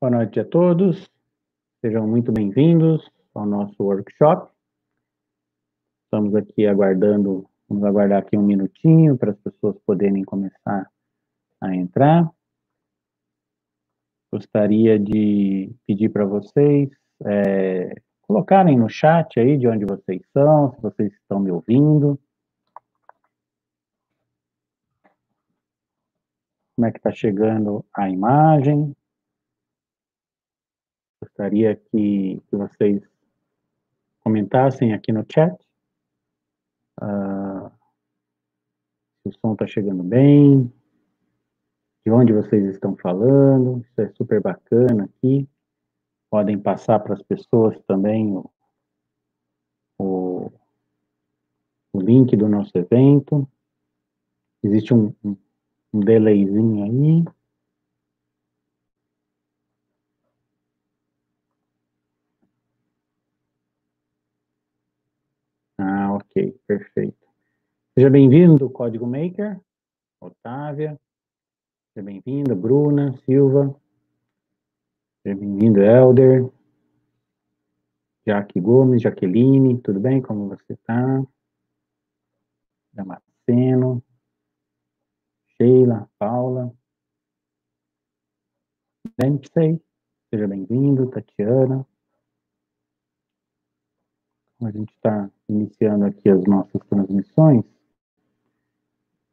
Boa noite a todos, sejam muito bem-vindos ao nosso workshop. Estamos aqui aguardando, vamos aguardar aqui um minutinho para as pessoas poderem começar a entrar. Gostaria de pedir para vocês colocarem no chat aí de onde vocês são, se vocês estão me ouvindo. Como é que está chegando a imagem? Gostaria que vocês comentassem aqui no chat. Se o som está chegando bem, de onde vocês estão falando, isso é super bacana aqui. Podem passar para as pessoas também o link do nosso evento. Existe um delayzinho aí. Ok, perfeito. Seja bem-vindo, Código Maker, Otávia. Seja bem-vinda, Bruna, Silva. Seja bem-vindo, Helder. Jaque Gomes, Jaqueline, tudo bem? Como você está? Damasceno. Sheila, Paula. Dempsey, seja bem-vindo, Tatiana. A gente está iniciando aqui as nossas transmissões.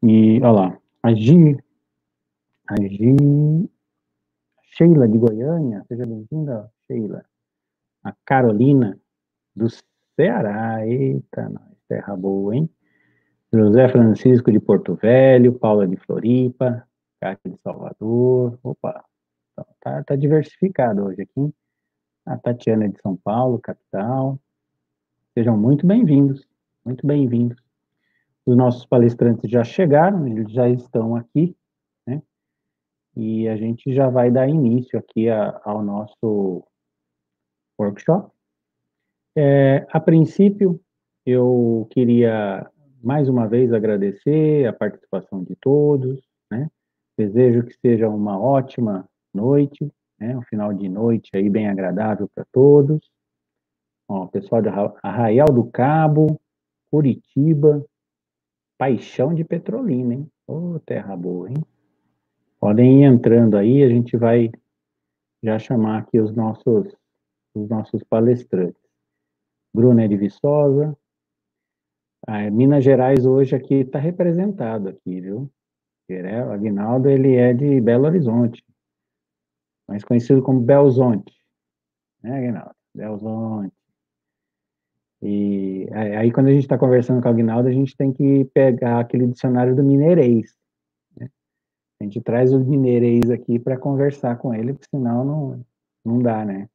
E, olha lá, a Sheila de Goiânia, seja bem-vinda, Sheila. A Carolina do Ceará, eita, nós, terra boa, hein? José Francisco de Porto Velho, Paula de Floripa, Cátia de Salvador, opa, tá diversificado hoje aqui. A Tatiana de São Paulo, capital. Sejam muito bem-vindos, muito bem-vindos. Os nossos palestrantes já chegaram, eles já estão aqui, né? E a gente já vai dar início aqui ao nosso workshop. A princípio, eu queria mais uma vez agradecer a participação de todos, né? Desejo que seja uma ótima noite, né? Um final de noite aí bem agradável para todos. Ó, pessoal de Arraial do Cabo, Curitiba, Paixão de Petrolina, hein? Ô, terra boa, hein? Podem ir entrando aí, a gente vai já chamar aqui os nossos palestrantes. Bruna de Viçosa. Minas Gerais hoje aqui está representado aqui, viu? O Aguinaldo, ele é de Belo Horizonte, mais conhecido como Belzonte, né, Aguinaldo? Belzonte. E aí, quando a gente está conversando com o Aguinaldo, a gente tem que pegar aquele dicionário do mineirês, né? A gente traz o mineirês aqui para conversar com ele, porque senão não dá, né?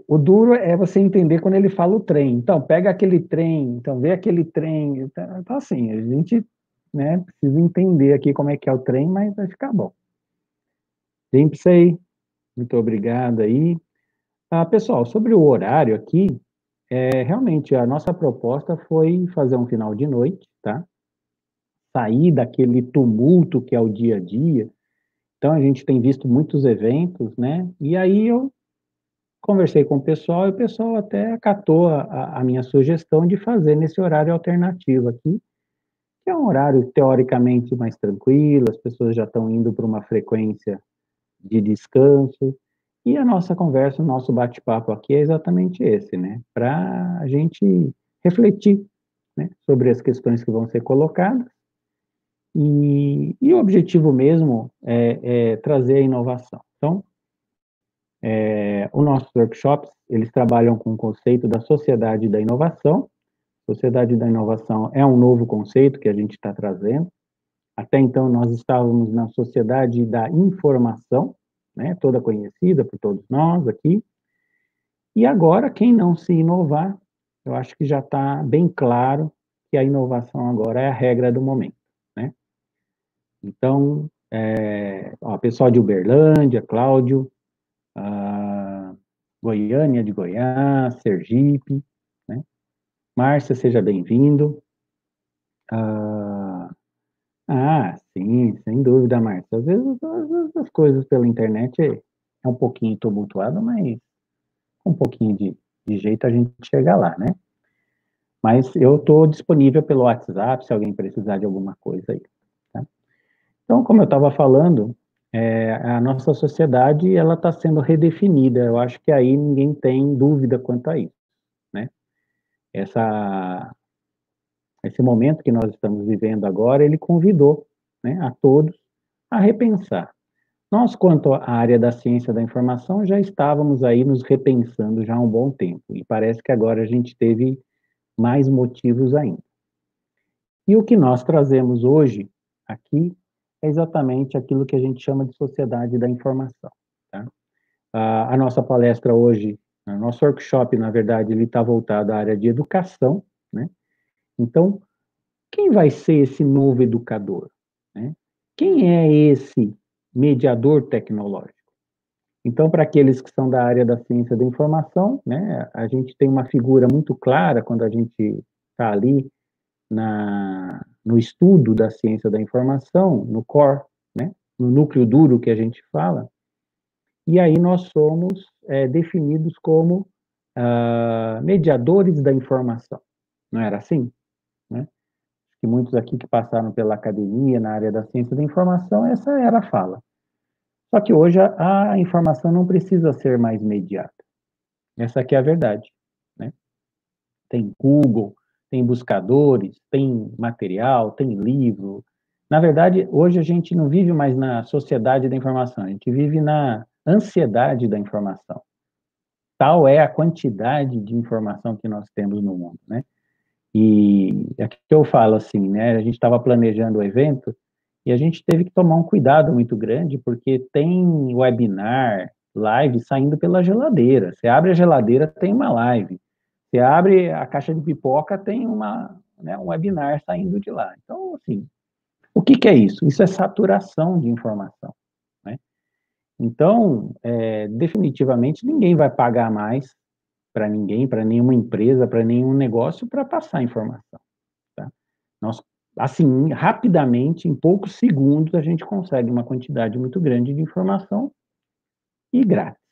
O duro é você entender quando ele fala o trem. Então, pega aquele trem, então vê aquele trem. Então assim, a gente, né, precisa entender aqui como é que é o trem, mas vai ficar bom. Dempsey, muito obrigado aí. Pessoal, sobre o horário aqui, realmente a nossa proposta foi fazer um final de noite, tá? Sair daquele tumulto que é o dia a dia. Então, a gente tem visto muitos eventos, né? E aí eu conversei com o pessoal e o pessoal até acatou a minha sugestão de fazer nesse horário alternativo aqui, que é um horário teoricamente mais tranquilo, as pessoas já estão indo para uma frequência de descanso, e a nossa conversa, o nosso bate-papo aqui é exatamente esse, né? Para a gente refletir, né, sobre as questões que vão ser colocadas, e o objetivo mesmo é trazer a inovação. Então, os nossos workshops, eles trabalham com o conceito da sociedade da inovação. Sociedade da inovação é um novo conceito que a gente está trazendo. Até então, nós estávamos na sociedade da informação, né, toda conhecida por todos nós aqui. E agora, quem não se inovar, eu acho que já está bem claro que a inovação agora é a regra do momento, né? Então, pessoal de Uberlândia, Cláudio, Goiânia de Goiás, Sergipe, né? Márcia, seja bem-vindo. Ah, sim, sem dúvida, Márcia. Às vezes as coisas pela internet é um pouquinho tumultuado, mas com um pouquinho de jeito a gente chega lá, né? Mas eu estou disponível pelo WhatsApp se alguém precisar de alguma coisa aí, tá? Então, como eu estava falando, a nossa sociedade ela está sendo redefinida. Eu acho que aí ninguém tem dúvida quanto a isso, né? Essa, esse momento que nós estamos vivendo agora, ele convidou, né, a todos a repensar. Nós, quanto à área da ciência da informação, já estávamos aí nos repensando já há um bom tempo, e parece que agora a gente teve mais motivos ainda. E o que nós trazemos hoje aqui é exatamente aquilo que a gente chama de sociedade da informação, tá? A nossa palestra hoje, o nosso workshop, na verdade, ele está voltado à área de educação, né? Então, quem vai ser esse novo educador, né? Quem é esse mediador tecnológico? Então, para aqueles que são da área da ciência da informação, né, a gente tem uma figura muito clara quando a gente está ali no estudo da ciência da informação, no core, né, no núcleo duro que a gente fala, e aí nós somos definidos como mediadores da informação. Não era assim? Né? Que muitos aqui que passaram pela academia na área da ciência da informação, essa era a fala. Só que hoje a informação não precisa ser mais mediada. Essa aqui é a verdade, né? Tem Google, tem buscadores, tem material, tem livro. Na verdade, hoje a gente não vive mais na sociedade da informação, a gente vive na ansiedade da informação. Tal é a quantidade de informação que nós temos no mundo, né? E aqui eu falo assim, né? A gente estava planejando o evento e a gente teve que tomar um cuidado muito grande, porque tem webinar, live saindo pela geladeira. Você abre a geladeira, tem uma live. Você abre a caixa de pipoca, tem um webinar saindo de lá. Então, assim, o que é isso? Isso é saturação de informação, né? Então, definitivamente, ninguém vai pagar mais para ninguém, para nenhuma empresa, para nenhum negócio, para passar informação, tá? Nós, assim, rapidamente, em poucos segundos, a gente consegue uma quantidade muito grande de informação e grátis.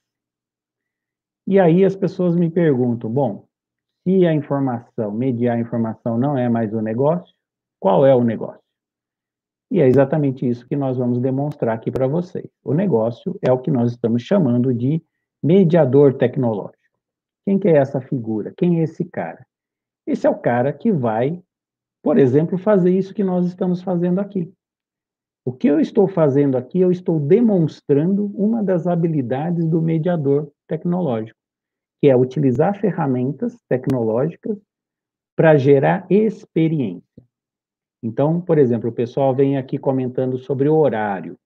E aí as pessoas me perguntam, bom, se a informação, mediar a informação não é mais o negócio, qual é o negócio? E é exatamente isso que nós vamos demonstrar aqui para vocês. O negócio é o que nós estamos chamando de mediador tecnológico. Quem que é essa figura? Quem é esse cara? Esse é o cara que vai, por exemplo, fazer isso que nós estamos fazendo aqui. O que eu estou fazendo aqui, eu estou demonstrando uma das habilidades do mediador tecnológico, que é utilizar ferramentas tecnológicas para gerar experiência. Então, por exemplo, o pessoal vem aqui comentando sobre o horário.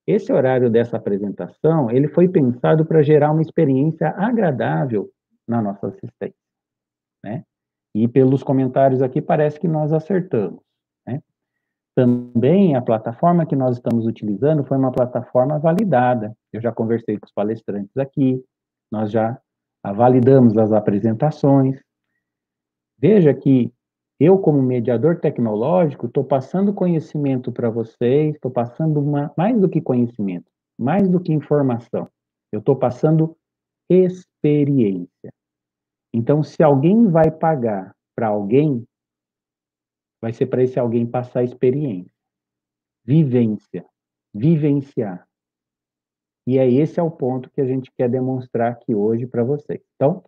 Esse horário dessa apresentação, ele foi pensado para gerar uma experiência agradável na nossa assistência, né? E pelos comentários aqui parece que nós acertamos, né? Também a plataforma que nós estamos utilizando foi uma plataforma validada. Eu já conversei com os palestrantes aqui, nós já validamos as apresentações. Veja que eu, como mediador tecnológico, estou passando conhecimento para vocês, estou passando mais do que conhecimento, mais do que informação. Eu estou passando experiência. Então, se alguém vai pagar para alguém, vai ser para esse alguém passar experiência, vivência, vivenciar. E esse é o ponto que a gente quer demonstrar aqui hoje para vocês. Então,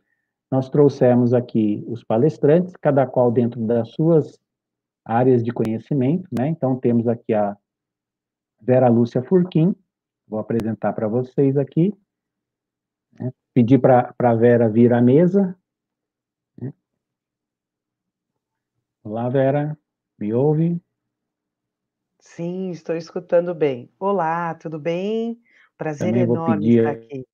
nós trouxemos aqui os palestrantes, cada qual dentro das suas áreas de conhecimento, né? Então, temos aqui a Vera Lúcia Furquim, vou apresentar para vocês aqui, né? Pedir para a Vera vir à mesa, né? Olá, Vera, me ouve? Sim, estou escutando bem. Olá, tudo bem? Prazer Também vou enorme estar pedir aqui.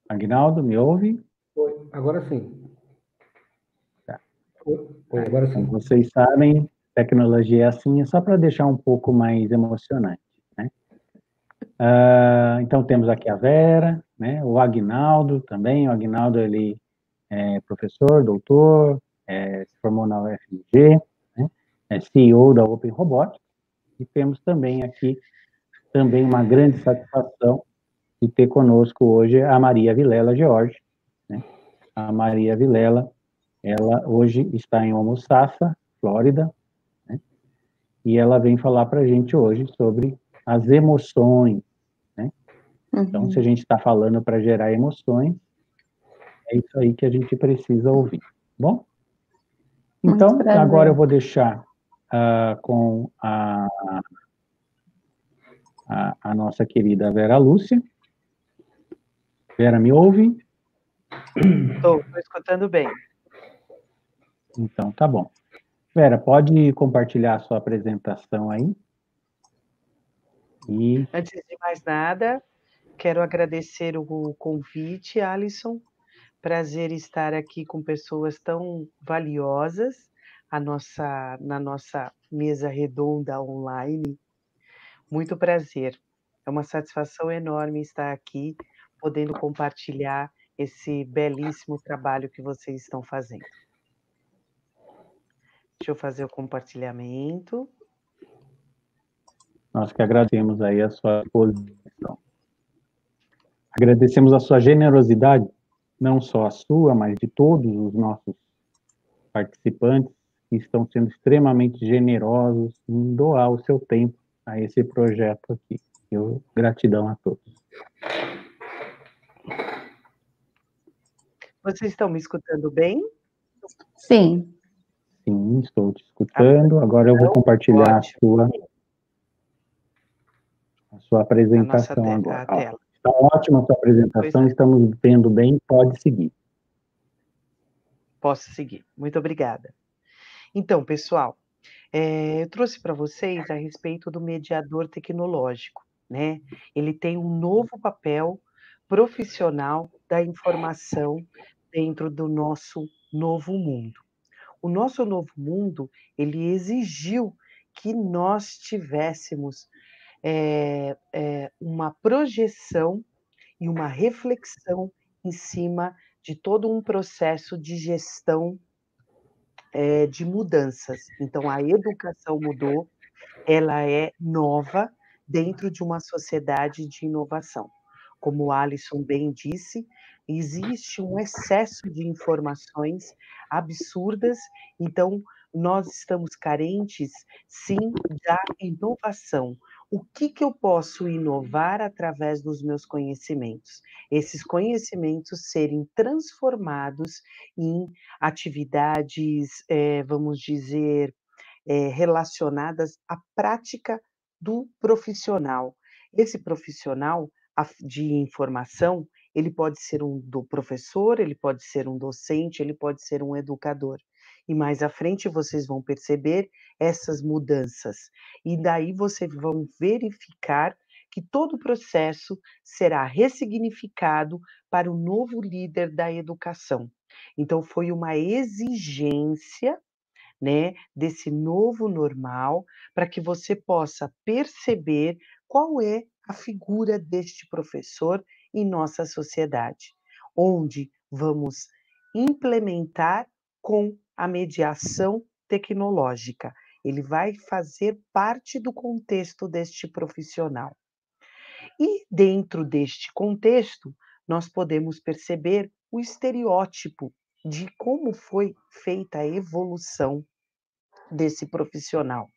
Aguinaldo, me ouve? Oi, agora sim. Tá. Oi, agora Como sim. vocês sabem, tecnologia é assim, é só para deixar um pouco mais emocionante, né? Então, temos aqui a Vera, né? O Aguinaldo também. O Aguinaldo, ele é professor, doutor, se formou na UFMG, né? É CEO da Open Robotics. E temos também aqui também uma grande satisfação de ter conosco hoje a Maria Vilela George, né? A Maria Vilela, ela hoje está em Homosassa, Flórida, né? E ela vem falar para a gente hoje sobre as emoções, né? Então, se a gente está falando para gerar emoções, é isso aí que a gente precisa ouvir, bom? Então, agora eu vou deixar com a nossa querida Vera Lúcia. Vera, me ouve? Estou escutando bem. Então, tá bom. Vera, pode compartilhar a sua apresentação aí? Antes de mais nada, quero agradecer o convite, Alisson. Prazer estar aqui com pessoas tão valiosas na nossa mesa redonda online. Muito prazer. É uma satisfação enorme estar aqui, podendo compartilhar esse belíssimo trabalho que vocês estão fazendo. Deixa eu fazer o compartilhamento. Nós que agradecemos aí a sua posição. Agradecemos a sua generosidade, não só a sua, mas de todos os nossos participantes que estão sendo extremamente generosos em doar o seu tempo a esse projeto aqui. Gratidão a todos. Vocês estão me escutando bem? Sim. Sim, estou te escutando. Agora eu vou compartilhar a sua apresentação agora. Tela. Está ótima a sua apresentação, estamos vendo bem, pode seguir. Posso seguir. Muito obrigada. Então, pessoal, eu trouxe para vocês a respeito do mediador tecnológico, né? Ele tem um novo papel profissional da informação dentro do nosso novo mundo. O nosso novo mundo, ele exigiu que nós tivéssemos uma projeção e uma reflexão em cima de todo um processo de gestão de mudanças. Então, a educação mudou, ela é nova dentro de uma sociedade de inovação. Como o Alisson bem disse, existe um excesso de informações absurdas, então nós estamos carentes, sim, da inovação. O que eu posso inovar através dos meus conhecimentos? Esses conhecimentos serem transformados em atividades, vamos dizer, relacionadas à prática do profissional. Esse profissional de informação, ele pode ser do professor, ele pode ser um docente, ele pode ser um educador. E mais à frente vocês vão perceber essas mudanças. E daí vocês vão verificar que todo o processo será ressignificado para o novo líder da educação. Então, foi uma exigência, né, desse novo normal, para que você possa perceber qual é a figura deste professor em nossa sociedade, onde vamos implementar com a mediação tecnológica. Ele vai fazer parte do contexto deste profissional. E dentro deste contexto, nós podemos perceber o estereótipo de como foi feita a evolução desse profissional.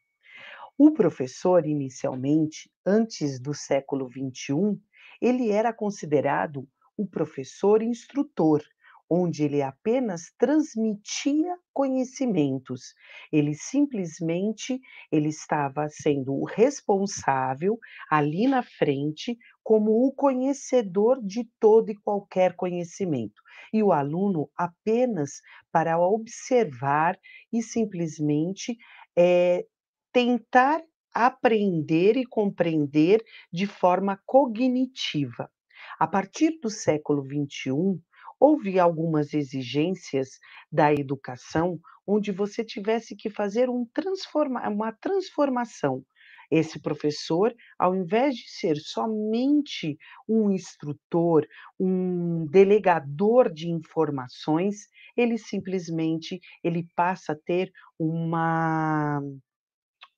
O professor, inicialmente, antes do século XXI, ele era considerado o professor instrutor, onde ele apenas transmitia conhecimentos. Ele simplesmente ele estava sendo o responsável ali na frente como o conhecedor de todo e qualquer conhecimento. E o aluno apenas para observar e simplesmente tentar aprender e compreender de forma cognitiva. A partir do século XXI, houve algumas exigências da educação onde você tivesse que fazer uma transformação. Esse professor, ao invés de ser somente um instrutor, um delegador de informações, ele simplesmente ele passa a ter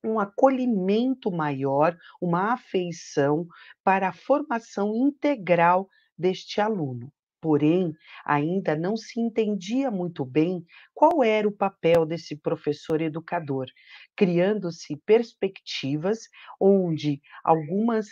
um acolhimento maior, uma afeição para a formação integral deste aluno. Porém, ainda não se entendia muito bem qual era o papel desse professor educador, criando-se perspectivas onde algumas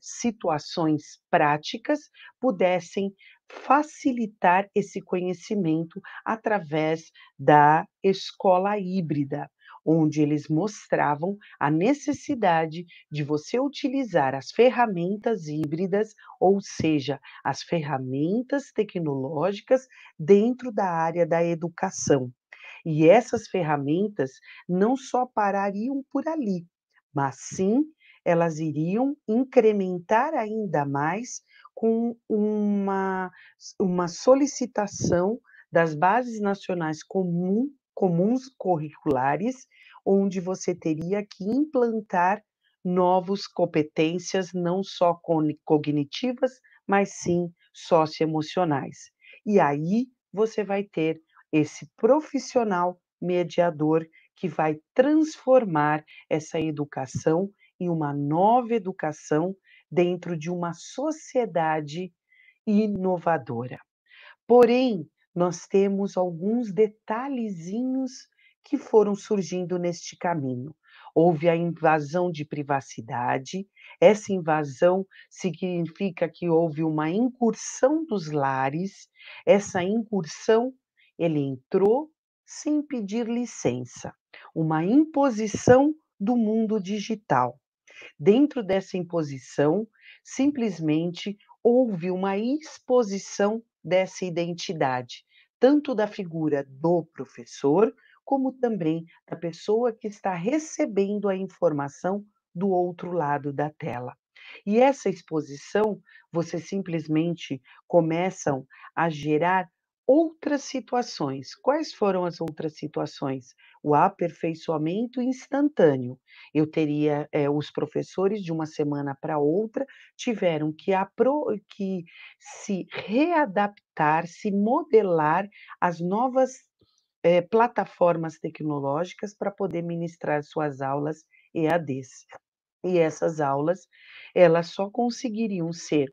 situações práticas pudessem facilitar esse conhecimento através da escola híbrida, onde eles mostravam a necessidade de você utilizar as ferramentas híbridas, ou seja, as ferramentas tecnológicas dentro da área da educação. E essas ferramentas não só parariam por ali, mas sim elas iriam incrementar ainda mais com uma solicitação das bases nacionais comuns curriculares, onde você teria que implantar novas competências, não só cognitivas, mas sim socioemocionais. E aí você vai ter esse profissional mediador que vai transformar essa educação em uma nova educação dentro de uma sociedade inovadora. Porém, nós temos alguns detalhezinhos que foram surgindo neste caminho. Houve a invasão de privacidade, essa invasão significa que houve uma incursão dos lares, essa incursão, ele entrou sem pedir licença, uma imposição do mundo digital. Dentro dessa imposição, simplesmente houve uma exposição dessa identidade, tanto da figura do professor, como também da pessoa que está recebendo a informação do outro lado da tela. E essa exposição, você simplesmente começam a gerar outras situações. Quais foram as outras situações? O aperfeiçoamento instantâneo. Eu teria, os professores de uma semana para outra tiveram que se readaptar, se modelar às novas, plataformas tecnológicas para poder ministrar suas aulas EADs. E essas aulas, elas só conseguiriam ser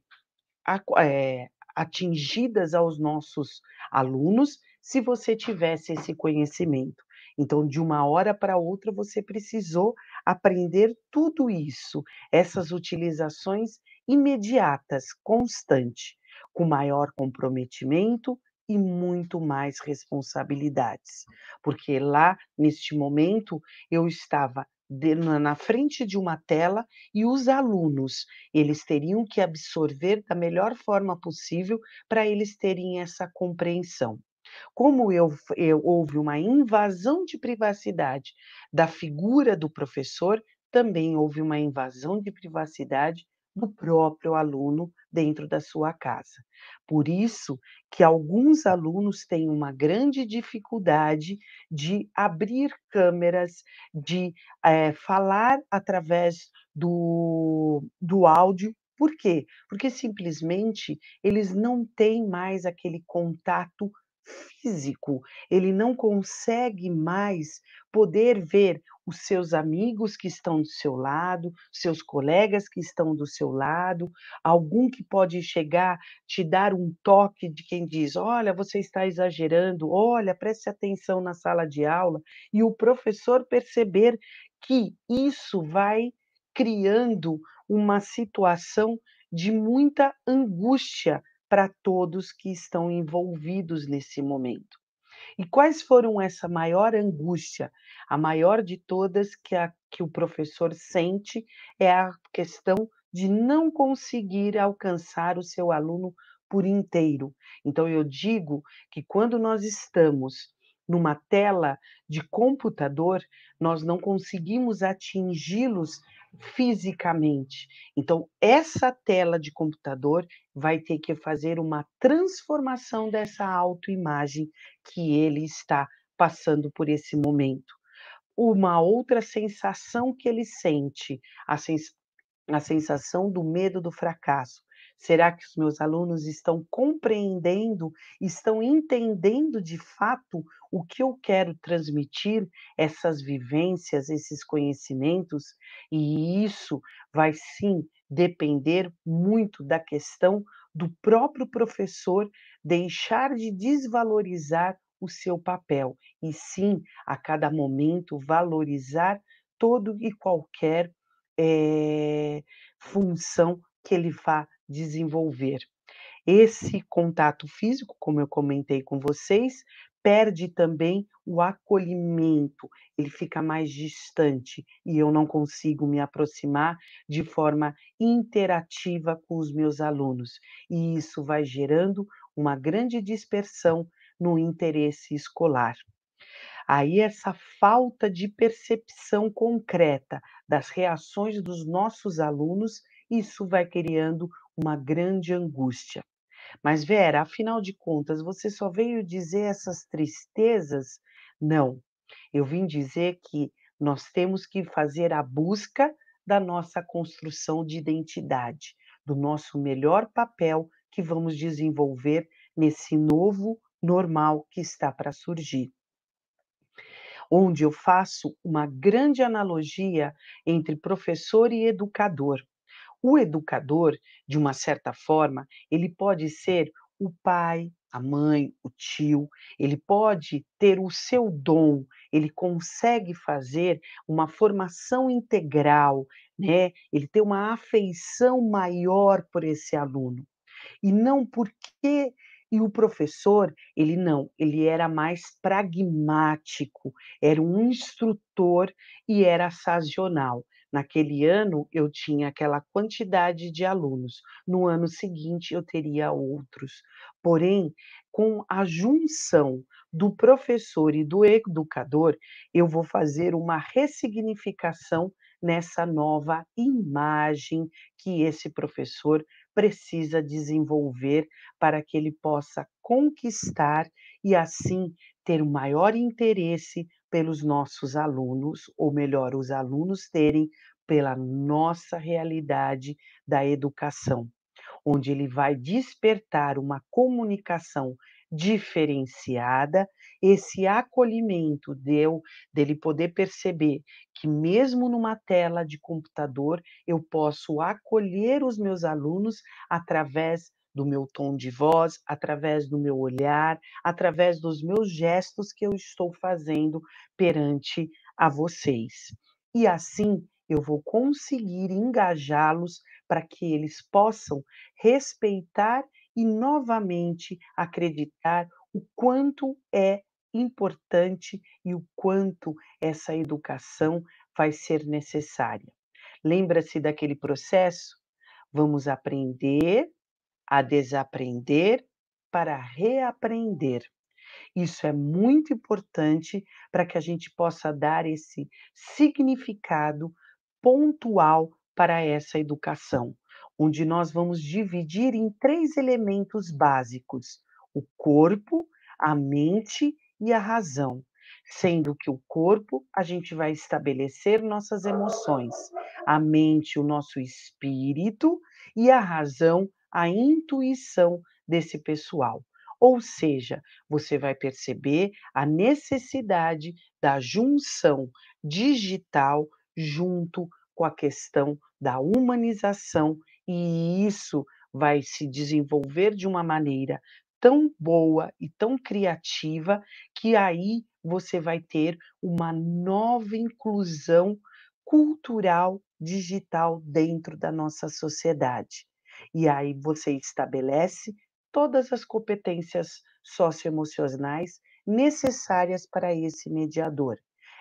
atingidas aos nossos alunos se você tivesse esse conhecimento. Então, de uma hora para outra, você precisou aprender tudo isso, essas utilizações imediatas, constante, com maior comprometimento e muito mais responsabilidades. Porque lá, neste momento, eu estava na frente de uma tela e os alunos, eles teriam que absorver da melhor forma possível para eles terem essa compreensão. Como houve uma invasão de privacidade da figura do professor, também houve uma invasão de privacidade do próprio aluno dentro da sua casa. Por isso que alguns alunos têm uma grande dificuldade de abrir câmeras, de falar através do áudio. Por quê? Porque simplesmente eles não têm mais aquele contato físico, ele não consegue mais poder ver os seus amigos que estão do seu lado, seus colegas que estão do seu lado, algum que pode chegar, te dar um toque de quem diz: "Olha, você está exagerando, olha, preste atenção na sala de aula", e o professor perceber que isso vai criando uma situação de muita angústia para todos que estão envolvidos nesse momento. E quais foram essa maior angústia? A maior de todas que o professor sente é a questão de não conseguir alcançar o seu aluno por inteiro. Então eu digo que quando nós estamos numa tela de computador, nós não conseguimos atingi-los fisicamente. Então, essa tela de computador vai ter que fazer uma transformação dessa autoimagem que ele está passando por esse momento. Uma outra sensação que ele sente, a sensação do medo do fracasso. Será que os meus alunos estão compreendendo, estão entendendo de fato o que eu quero transmitir, essas vivências, esses conhecimentos? E isso vai sim depender muito da questão do próprio professor deixar de desvalorizar o seu papel, e sim, a cada momento, valorizar todo e qualquer função que ele vá desenvolver. Esse contato físico, como eu comentei com vocês, perde também o acolhimento, ele fica mais distante e eu não consigo me aproximar de forma interativa com os meus alunos. E isso vai gerando uma grande dispersão no interesse escolar. Aí essa falta de percepção concreta das reações dos nossos alunos, isso vai criando uma grande angústia. Mas Vera, afinal de contas, você só veio dizer essas tristezas? Não, eu vim dizer que nós temos que fazer a busca da nossa construção de identidade, do nosso melhor papel que vamos desenvolver nesse novo normal que está para surgir, onde eu faço uma grande analogia entre professor e educador. O educador, de uma certa forma, ele pode ser o pai, a mãe, o tio, ele pode ter o seu dom, ele consegue fazer uma formação integral, né? Ele tem uma afeição maior por esse aluno. E não porque e o professor, ele não, ele era mais pragmático, era um instrutor e era sazonal. Naquele ano eu tinha aquela quantidade de alunos, no ano seguinte eu teria outros. Porém, com a junção do professor e do educador, eu vou fazer uma ressignificação nessa nova imagem que esse professor precisa desenvolver para que ele possa conquistar e, assim, ter o maior interesse pelos nossos alunos, ou melhor, os alunos terem pela nossa realidade da educação, onde ele vai despertar uma comunicação diferenciada, esse acolhimento dele poder perceber que mesmo numa tela de computador eu posso acolher os meus alunos através do meu tom de voz, através do meu olhar, através dos meus gestos que eu estou fazendo perante a vocês. E assim eu vou conseguir engajá-los para que eles possam respeitar e novamente acreditar o quanto é importante e o quanto essa educação vai ser necessária. Lembra-se daquele processo? Vamos aprender a desaprender para reaprender. Isso é muito importante para que a gente possa dar esse significado pontual para essa educação, onde nós vamos dividir em 3 elementos básicos: o corpo, a mente e a razão. Sendo que o corpo, a gente vai estabelecer nossas emoções, a mente, o nosso espírito, e a razão, a intuição desse pessoal. Ou seja, você vai perceber a necessidade da junção digital junto com a questão da humanização, e isso vai se desenvolver de uma maneira tão boa e tão criativa que aí você vai ter uma nova inclusão cultural digital dentro da nossa sociedade. E aí você estabelece todas as competências socioemocionais necessárias para esse mediador.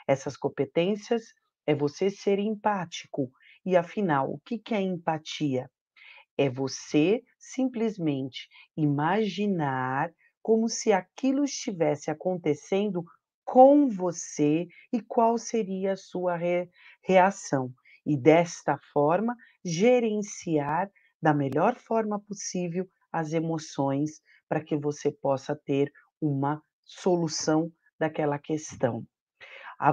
Essas competências é você ser empático. E afinal, o que é empatia? É você simplesmente imaginar como se aquilo estivesse acontecendo com você e qual seria a sua reação. e, desta forma, gerenciar da melhor forma possível as emoções para que você possa ter uma solução daquela questão.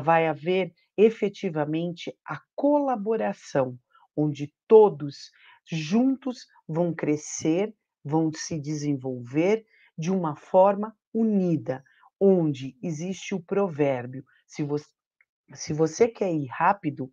Vai haver efetivamente a colaboração, onde todos juntos vão crescer, vão se desenvolver de uma forma unida, onde existe o provérbio: se você quer ir rápido,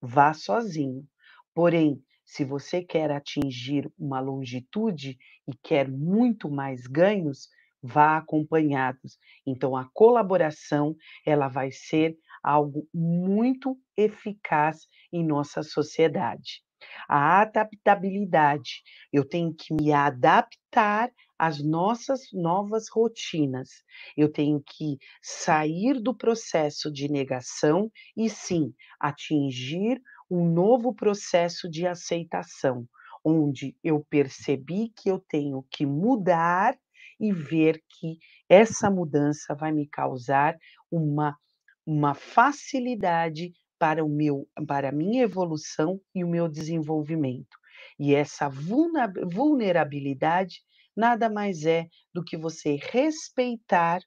vá sozinho. Porém, se você quer atingir uma longitude e quer muito mais ganhos, vá acompanhados. Então, a colaboração, ela vai ser algo muito eficaz em nossa sociedade. A adaptabilidade, eu tenho que me adaptar às nossas novas rotinas. Eu tenho que sair do processo de negação e sim atingir um novo processo de aceitação, onde eu percebi que eu tenho que mudar e ver que essa mudança vai me causar uma facilidade para a minha evolução e o meu desenvolvimento. E essa vulnerabilidade nada mais é do que você respeitar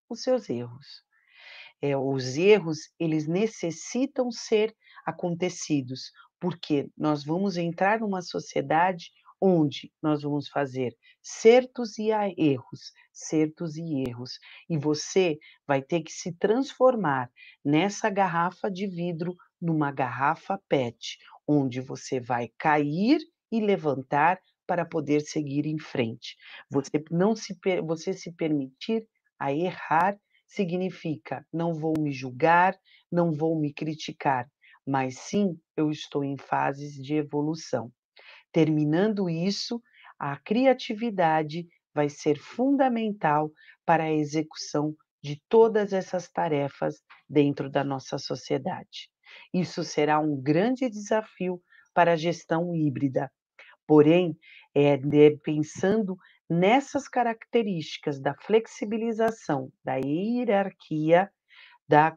os seus erros. Os erros, eles necessitam ser acontecidos, porque nós vamos entrar numa sociedade onde nós vamos fazer certos e erros, e você vai ter que se transformar nessa garrafa de vidro numa garrafa PET, onde você vai cair e levantar para poder seguir em frente. Você se permitir a errar significa não vou me julgar, não vou me criticar, mas sim eu estou em fases de evolução. Terminando isso, a criatividade vai ser fundamental para a execução de todas essas tarefas dentro da nossa sociedade. Isso será um grande desafio para a gestão híbrida. Porém, pensando nessas características da flexibilização, da hierarquia, da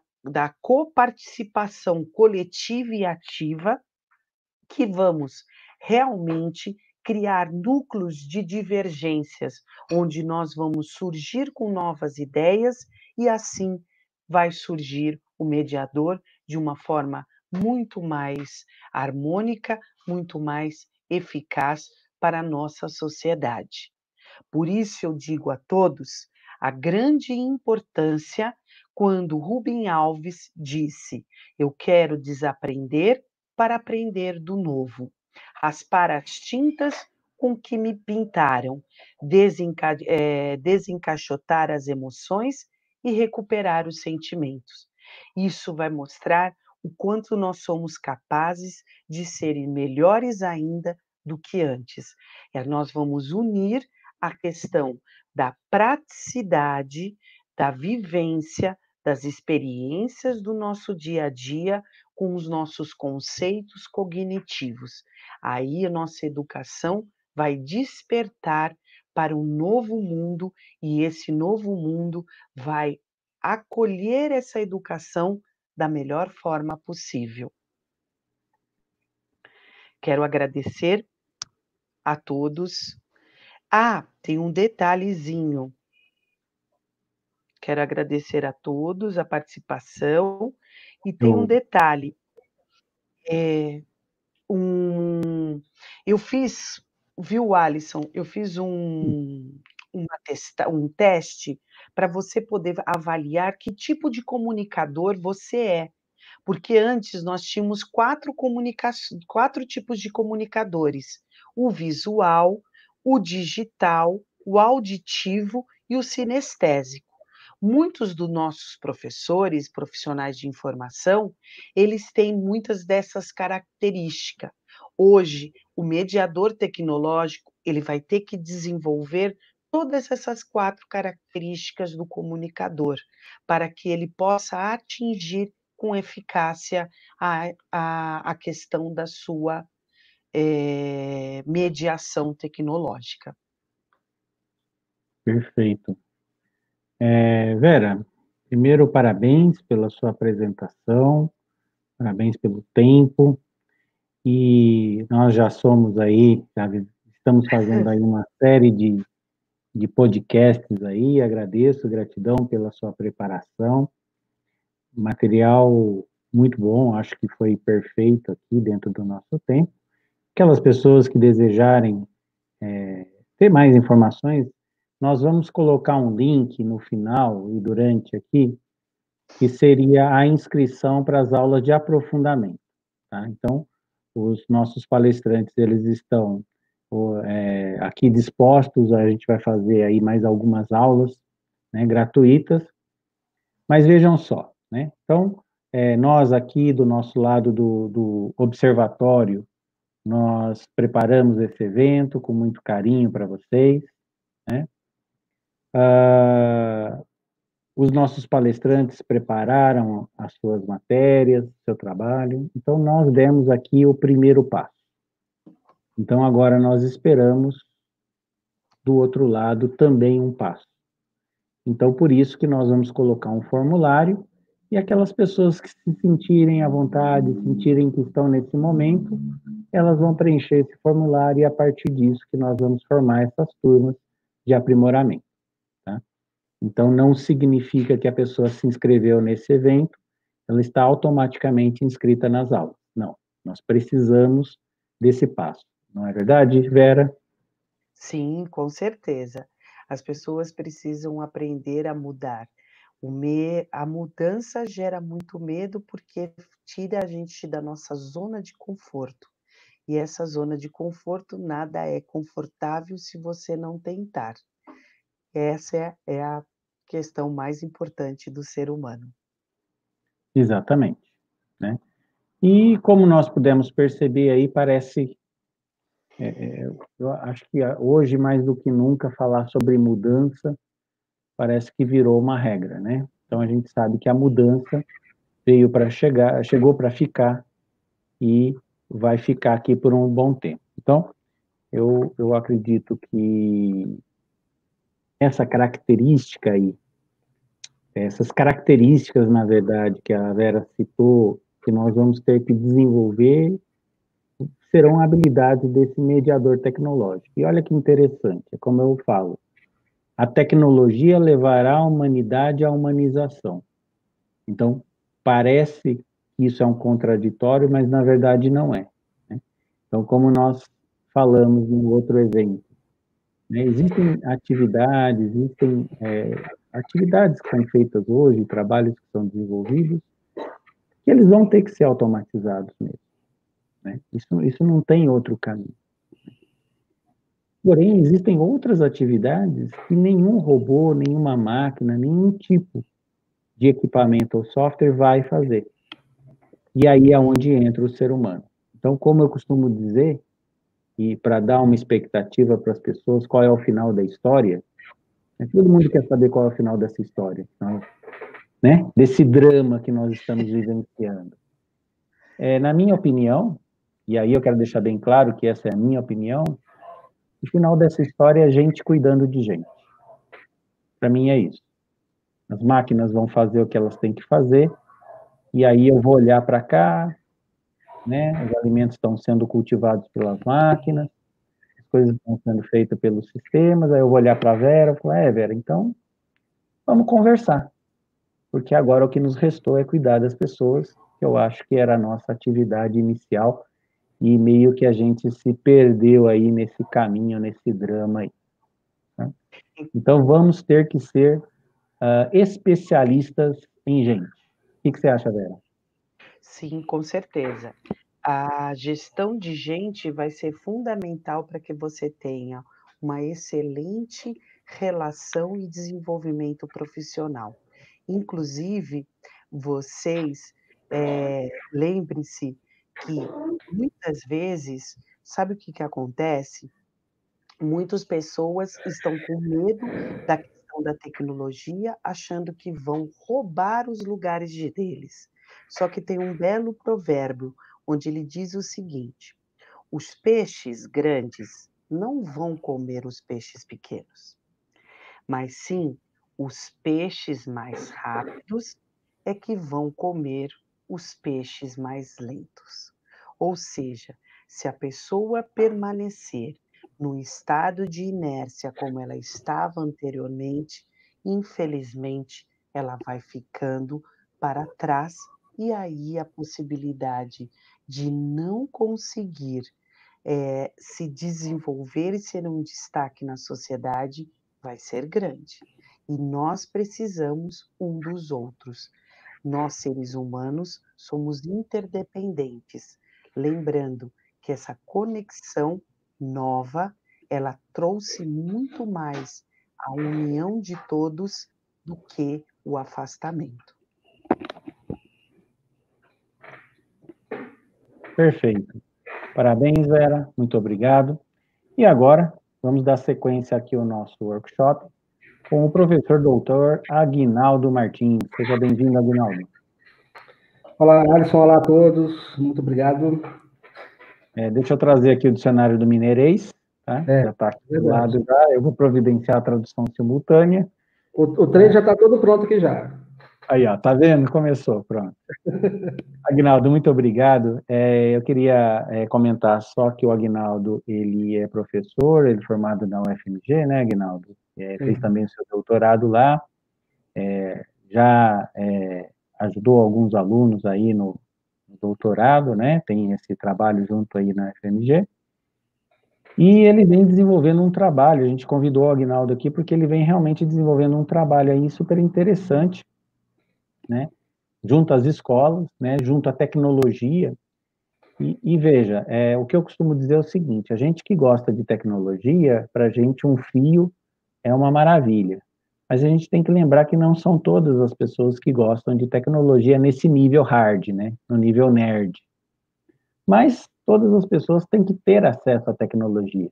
coparticipação coletiva e ativa, que vamos realmente criar núcleos de divergências, onde nós vamos surgir com novas ideias e assim vai surgir o mediador de uma forma muito mais harmônica, muito mais eficaz para a nossa sociedade. Por isso eu digo a todos a grande importância quando Rubem Alves disse: eu quero desaprender para aprender do novo, raspar as tintas com que me pintaram, desencaixotar as emoções e recuperar os sentimentos. Isso vai mostrar o quanto nós somos capazes de serem melhores ainda do que antes. Nós vamos unir a questão da praticidade, da vivência, das experiências do nosso dia a dia com os nossos conceitos cognitivos. Aí a nossa educação vai despertar para um novo mundo e esse novo mundo vai acolher essa educação da melhor forma possível. Quero agradecer a todos. Tem um detalhezinho. Quero agradecer a todos a participação e tem um detalhe. Eu fiz, viu, Alisson? Eu fiz um teste para você poder avaliar que tipo de comunicador você é. Porque antes nós tínhamos 4 tipos de comunicadores: o visual, o digital, o auditivo e o sinestésico. Muitos dos nossos professores, profissionais de informação, eles têm muitas dessas características. Hoje, o mediador tecnológico, ele vai ter que desenvolver todas essas 4 características do comunicador, para que ele possa atingir com eficácia a questão da sua mediação tecnológica. Perfeito. Vera, primeiro, parabéns pela sua apresentação, parabéns pelo tempo, e nós já somos aí, sabe, estamos fazendo aí uma série de podcasts aí, agradeço, gratidão pela sua preparação, material muito bom, acho que foi perfeito aqui dentro do nosso tempo. Aquelas pessoas que desejarem ter mais informações, nós vamos colocar um link no final e durante aqui, que seria a inscrição para as aulas de aprofundamento, tá? Então, os nossos palestrantes, eles estão aqui dispostos, a gente vai fazer aí mais algumas aulas, né, gratuitas, mas vejam só, né? Então, nós aqui do nosso lado do observatório, nós preparamos esse evento com muito carinho para vocês, né? Os nossos palestrantes prepararam as suas matérias, seu trabalho, então nós demos aqui o primeiro passo. Então agora nós esperamos do outro lado também um passo. Então por isso que nós vamos colocar um formulário e aquelas pessoas que se sentirem à vontade, sentirem que estão nesse momento, elas vão preencher esse formulário e a partir disso que nós vamos formar essas turmas de aprimoramento, tá? Então, não significa que a pessoa se inscreveu nesse evento, ela está automaticamente inscrita nas aulas. Não, nós precisamos desse passo. Não é verdade, Vera? Sim, com certeza. As pessoas precisam aprender a mudar. A mudança gera muito medo porque tira a gente da nossa zona de conforto. E essa zona de conforto nada é confortável se você não tentar. Essa é a questão mais importante do ser humano. Exatamente, né? E como nós pudemos perceber aí, parece, eu acho que hoje mais do que nunca falar sobre mudança parece que virou uma regra, né? Então a gente sabe que a mudança veio para chegar, chegou para ficar e vai ficar aqui por um bom tempo. Então, eu acredito que essa característica aí, essas características, na verdade, que a Vera citou, que nós vamos ter que desenvolver, serão habilidades desse mediador tecnológico. E olha que interessante, é como eu falo, a tecnologia levará a humanidade à humanização. Então, parece que isso é um contraditório, mas na verdade não é, né? Então, como nós falamos em outro evento, né, existem atividades que são feitas hoje, trabalhos que são desenvolvidos, que eles vão ter que ser automatizados mesmo, né? Isso não tem outro caminho. Porém, existem outras atividades que nenhum robô, nenhuma máquina, nenhum tipo de equipamento ou software vai fazer. E aí é onde entra o ser humano. Então, como eu costumo dizer, e para dar uma expectativa para as pessoas, qual é o final da história, né? Todo mundo quer saber qual é o final dessa história, né? Desse drama que nós estamos vivenciando. Na minha opinião, e aí eu quero deixar bem claro que essa é a minha opinião, o final dessa história é gente cuidando de gente. Para mim é isso. As máquinas vão fazer o que elas têm que fazer, e aí eu vou olhar para cá, né? Os alimentos estão sendo cultivados pelas máquinas, as coisas estão sendo feitas pelos sistemas, aí eu vou olhar para a Vera e falar, Vera, então vamos conversar, porque agora o que nos restou é cuidar das pessoas, que eu acho que era a nossa atividade inicial, e meio que a gente se perdeu aí nesse caminho, nesse drama aí, né? Então vamos ter que ser especialistas em gente. O que você acha, Vera? Sim, com certeza. A gestão de gente vai ser fundamental para que você tenha uma excelente relação e desenvolvimento profissional. Inclusive, vocês, lembrem-se que muitas vezes, sabe o que que acontece? Muitas pessoas estão com medo da questão da tecnologia, achando que vão roubar os lugares deles. Só que tem um belo provérbio, onde ele diz o seguinte: os peixes grandes não vão comer os peixes pequenos, mas sim os peixes mais rápidos é que vão comer os peixes mais lentos. Ou seja, se a pessoa permanecer no estado de inércia como ela estava anteriormente, infelizmente, ela vai ficando para trás e aí a possibilidade de não conseguir se desenvolver e ser um destaque na sociedade vai ser grande. E nós precisamos um dos outros. Nós, seres humanos, somos interdependentes. Lembrando que essa conexão nova, ela trouxe muito mais a união de todos do que o afastamento. Perfeito. Parabéns, Vera. Muito obrigado. E agora, vamos dar sequência aqui ao nosso workshop com o professor doutor Aguinaldo Martins. Seja bem-vindo, Aguinaldo. Olá, Alisson. Olá a todos. Muito obrigado. Deixa eu trazer aqui o dicionário do mineirês, tá? Já está aqui do lado já. Eu vou providenciar a tradução simultânea. O trem já está todo pronto aqui já. Aí, ó, tá vendo? Começou, pronto. Aguinaldo, muito obrigado. Eu queria comentar só que o Aguinaldo, ele é professor, ele é formado na UFMG, né, Aguinaldo? Fez também o seu doutorado lá, já ajudou alguns alunos aí no doutorado, né? Tem esse trabalho junto aí na UFMG. E ele vem desenvolvendo um trabalho, a gente convidou o Aguinaldo aqui porque ele vem realmente desenvolvendo um trabalho aí super interessante, né? Junto às escolas, né? Junto à tecnologia. E veja, o que eu costumo dizer é o seguinte, a gente que gosta de tecnologia, para a gente um fio é uma maravilha. Mas a gente tem que lembrar que não são todas as pessoas que gostam de tecnologia nesse nível hard, né? No nível nerd. Mas todas as pessoas têm que ter acesso à tecnologia.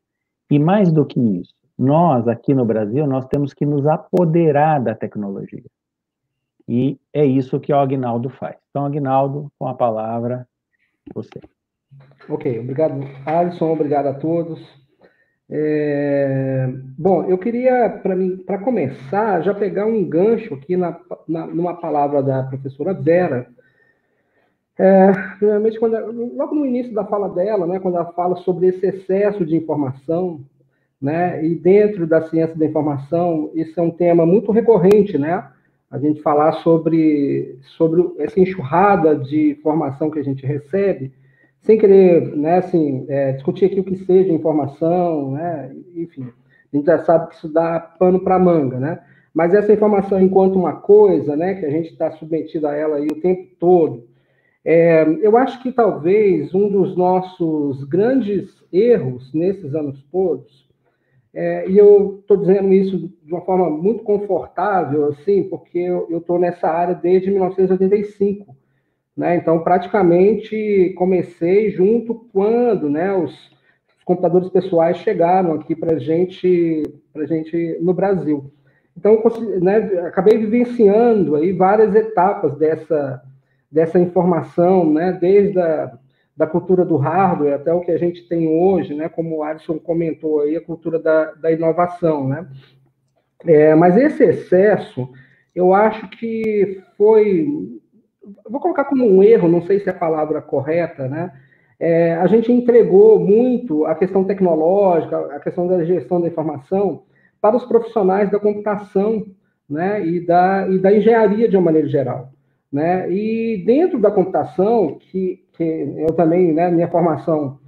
E mais do que isso, nós, aqui no Brasil, nós temos que nos apoderar da tecnologia. E é isso que o Aguinaldo faz. Então, Aguinaldo, com a palavra, você. Ok, obrigado, Alisson, obrigado a todos. Bom, eu queria, para começar, já pegar um gancho aqui numa palavra da professora Vera. Primeiramente, logo no início da fala dela, né, quando ela fala sobre esse excesso de informação, né, e dentro da ciência da informação, isso é um tema muito recorrente, né? A gente falar sobre essa enxurrada de informação que a gente recebe, sem querer, né, assim, discutir aqui o que seja informação, né, enfim, a gente já sabe que isso dá pano para manga, né, mas essa informação enquanto uma coisa, né, que a gente está submetido a ela aí o tempo todo, eu acho que talvez um dos nossos grandes erros nesses anos todos, e eu estou dizendo isso de uma forma muito confortável, assim, porque eu estou nessa área desde 1985, né? Então, praticamente, comecei junto quando, né, os computadores pessoais chegaram aqui para gente no Brasil. Então, né, acabei vivenciando aí várias etapas dessa informação, né, desde da cultura do hardware até o que a gente tem hoje, né, como o Alisson comentou aí, a cultura da inovação, né? Mas esse excesso, eu acho que foi, vou colocar como um erro, não sei se é a palavra correta, né? A gente entregou muito a questão tecnológica, a questão da gestão da informação para os profissionais da computação, né, e da engenharia de uma maneira geral, né? E dentro da computação, que eu também, né, minha formação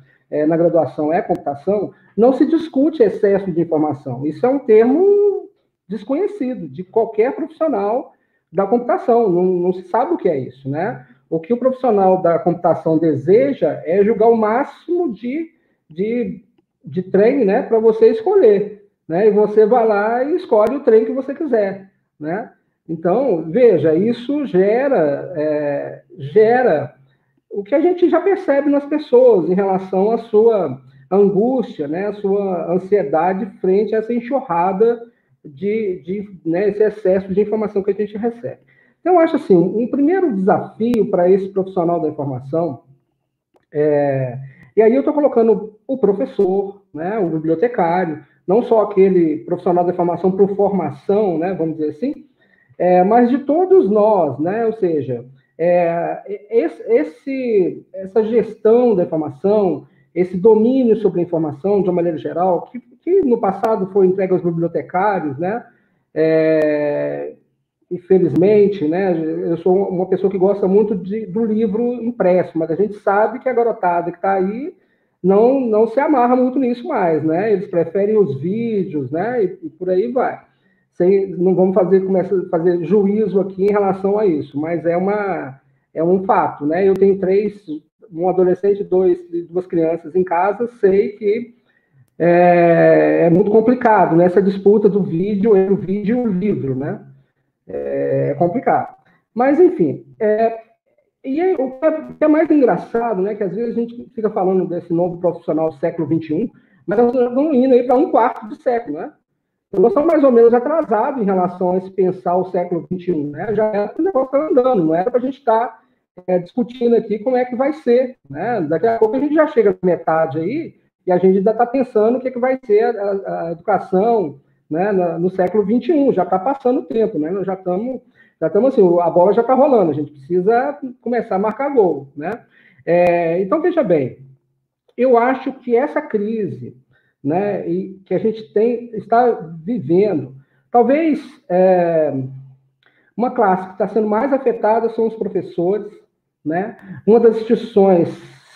na graduação é computação, não se discute excesso de informação. Isso é um termo desconhecido de qualquer profissional da computação, não se sabe o que é isso, né? O que o profissional da computação deseja é julgar o máximo de trem, né, para você escolher, né? E você vai lá e escolhe o trem que você quiser, né? Então, veja, isso gera o que a gente já percebe nas pessoas em relação à sua angústia, né, a sua ansiedade frente a essa enxurrada né, esse excesso de informação que a gente recebe. Então, eu acho assim, um primeiro desafio para esse profissional da informação, e aí eu estou colocando o professor, né, o bibliotecário, não só aquele profissional da informação por formação, né, vamos dizer assim, mas de todos nós, né, ou seja, essa gestão da informação, esse domínio sobre a informação, de uma maneira geral, que no passado foi entregue aos bibliotecários, né? Infelizmente, né? Eu sou uma pessoa que gosta muito do livro impresso, mas a gente sabe que a garotada que está aí não se amarra muito nisso mais, né? Eles preferem os vídeos, né? E por aí vai. Não vamos começar a fazer juízo aqui em relação a isso, mas é um fato, né? Eu tenho um adolescente e duas crianças em casa, sei que é muito complicado, né? Essa disputa do vídeo entre o vídeo e o livro, né? É complicado. Mas, enfim, o que é mais engraçado, né? Que às vezes a gente fica falando desse novo profissional século XXI, mas nós estamos indo aí para um quarto de século, né? Nós estamos mais ou menos atrasados em relação a esse pensar o século XXI, né? Já era o negócio andando, não era para a gente estar discutindo aqui como é que vai ser, né? Daqui a pouco a gente já chega na metade aí e a gente ainda está pensando o que vai ser a educação, né, no século XXI, já está passando o tempo, né? Nós já estamos assim, a bola já está rolando, a gente precisa começar a marcar gol, né? Então, veja bem, eu acho que essa crise, né, que a gente está vivendo, talvez uma classe que está sendo mais afetada são os professores, né? Uma das instituições,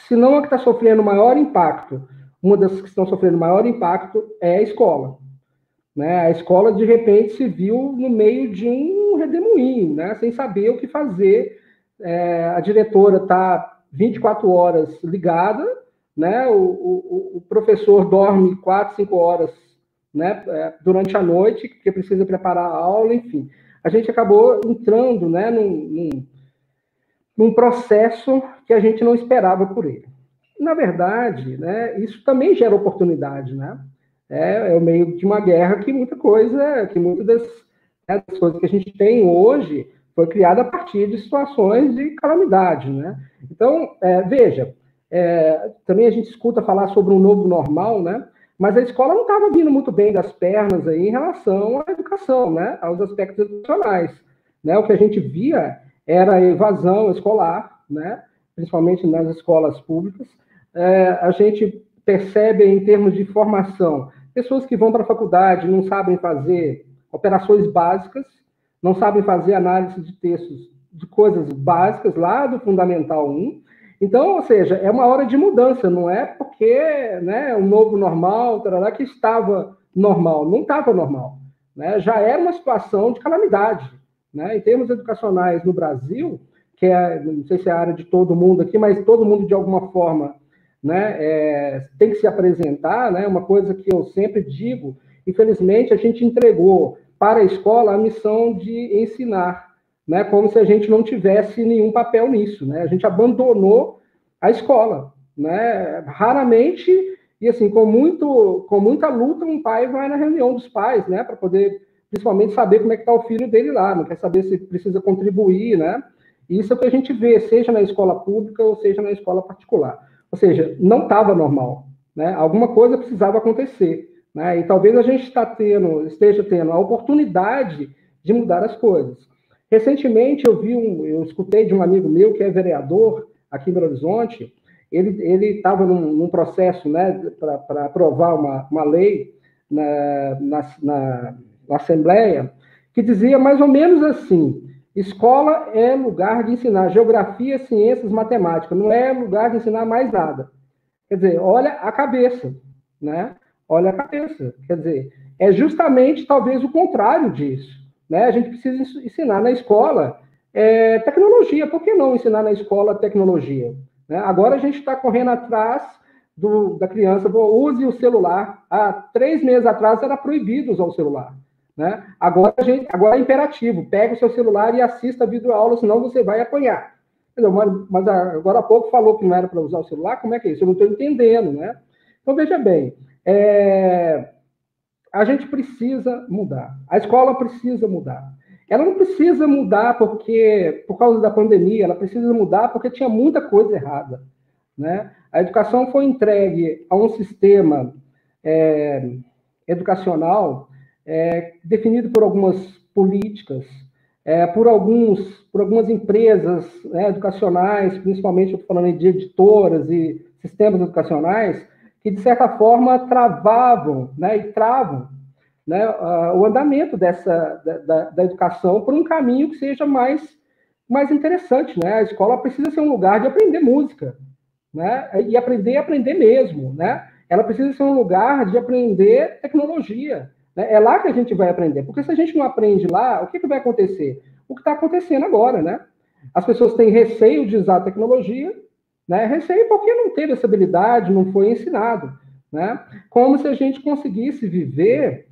se não a que está sofrendo maior impacto, uma das que estão sofrendo maior impacto é a escola. Né? A escola, de repente, se viu no meio de um redemoinho, né? Sem saber o que fazer. A diretora está 24 horas ligada, né? O professor dorme 4, 5 horas, né? Durante a noite, porque precisa preparar a aula, enfim. A gente acabou entrando, né, num processo que a gente não esperava por ele. Na verdade, né, isso também gera oportunidade, né? É o meio de uma guerra que muitas das coisas que a gente tem hoje foi criada a partir de situações de calamidade, né? Então, veja, também a gente escuta falar sobre um novo normal, né? Mas a escola não estava vindo muito bem das pernas aí em relação à educação, né? Aos aspectos educacionais, né? O que a gente via era a evasão escolar, né? Principalmente nas escolas públicas. A gente percebe em termos de formação, pessoas que vão para a faculdade não sabem fazer operações básicas, não sabem fazer análise de textos de coisas básicas lá do Fundamental 1. Então, ou seja, é uma hora de mudança, não é porque, né, um novo normal, tarará, que estava normal, não estava normal, né? Já era uma situação de calamidade, né? Em termos educacionais no Brasil, que não sei se é a área de todo mundo aqui, mas todo mundo de alguma forma, né, tem que se apresentar, né? Uma coisa que eu sempre digo, infelizmente a gente entregou para a escola a missão de ensinar, né? Como se a gente não tivesse nenhum papel nisso, né? A gente abandonou a escola, né? Raramente, e assim, com muita luta, um pai vai na reunião dos pais, né? Para poder, principalmente, saber como é que está o filho dele lá, não quer saber se precisa contribuir, né? Isso é o que a gente vê, seja na escola pública ou seja na escola particular. Ou seja, não estava normal, né? Alguma coisa precisava acontecer, né? E talvez a gente esteja tendo a oportunidade de mudar as coisas. Recentemente eu escutei de um amigo meu que é vereador aqui em Belo Horizonte. Ele estava num processo, né, para aprovar uma lei na Assembleia que dizia mais ou menos assim: escola é lugar de ensinar geografia, ciências, matemática, não é lugar de ensinar mais nada. Quer dizer, olha a cabeça, né? Olha a cabeça. Quer dizer, é justamente talvez o contrário disso, né? A gente precisa ensinar na escola tecnologia. Por que não ensinar na escola tecnologia? Né? Agora a gente está correndo atrás da criança, use o celular. Há 3 meses atrás era proibido usar o celular. Né? Agora é imperativo, pega o seu celular e assista a videoaula, senão você vai apanhar. Mas agora há pouco falou que não era para usar o celular, como é que é isso? Eu não estou entendendo, né? Então, veja bem, a gente precisa mudar, a escola precisa mudar. Ela não precisa mudar por causa da pandemia, ela precisa mudar porque tinha muita coisa errada, né? A educação foi entregue a um sistema educacional definido por algumas políticas por algumas empresas, né, educacionais, principalmente eu estou falando de editoras e sistemas educacionais, que, de certa forma, travavam, né, e travam, né, o andamento da educação por um caminho que seja mais interessante. Né? A escola precisa ser um lugar de aprender música, né, e aprender mesmo. Né? Ela precisa ser um lugar de aprender tecnologia. Né? É lá que a gente vai aprender, porque se a gente não aprende lá, o que vai acontecer? O que está acontecendo agora, né? As pessoas têm receio de usar a tecnologia, né? Receio porque não teve essa habilidade, não foi ensinado, né? Como se a gente conseguisse viver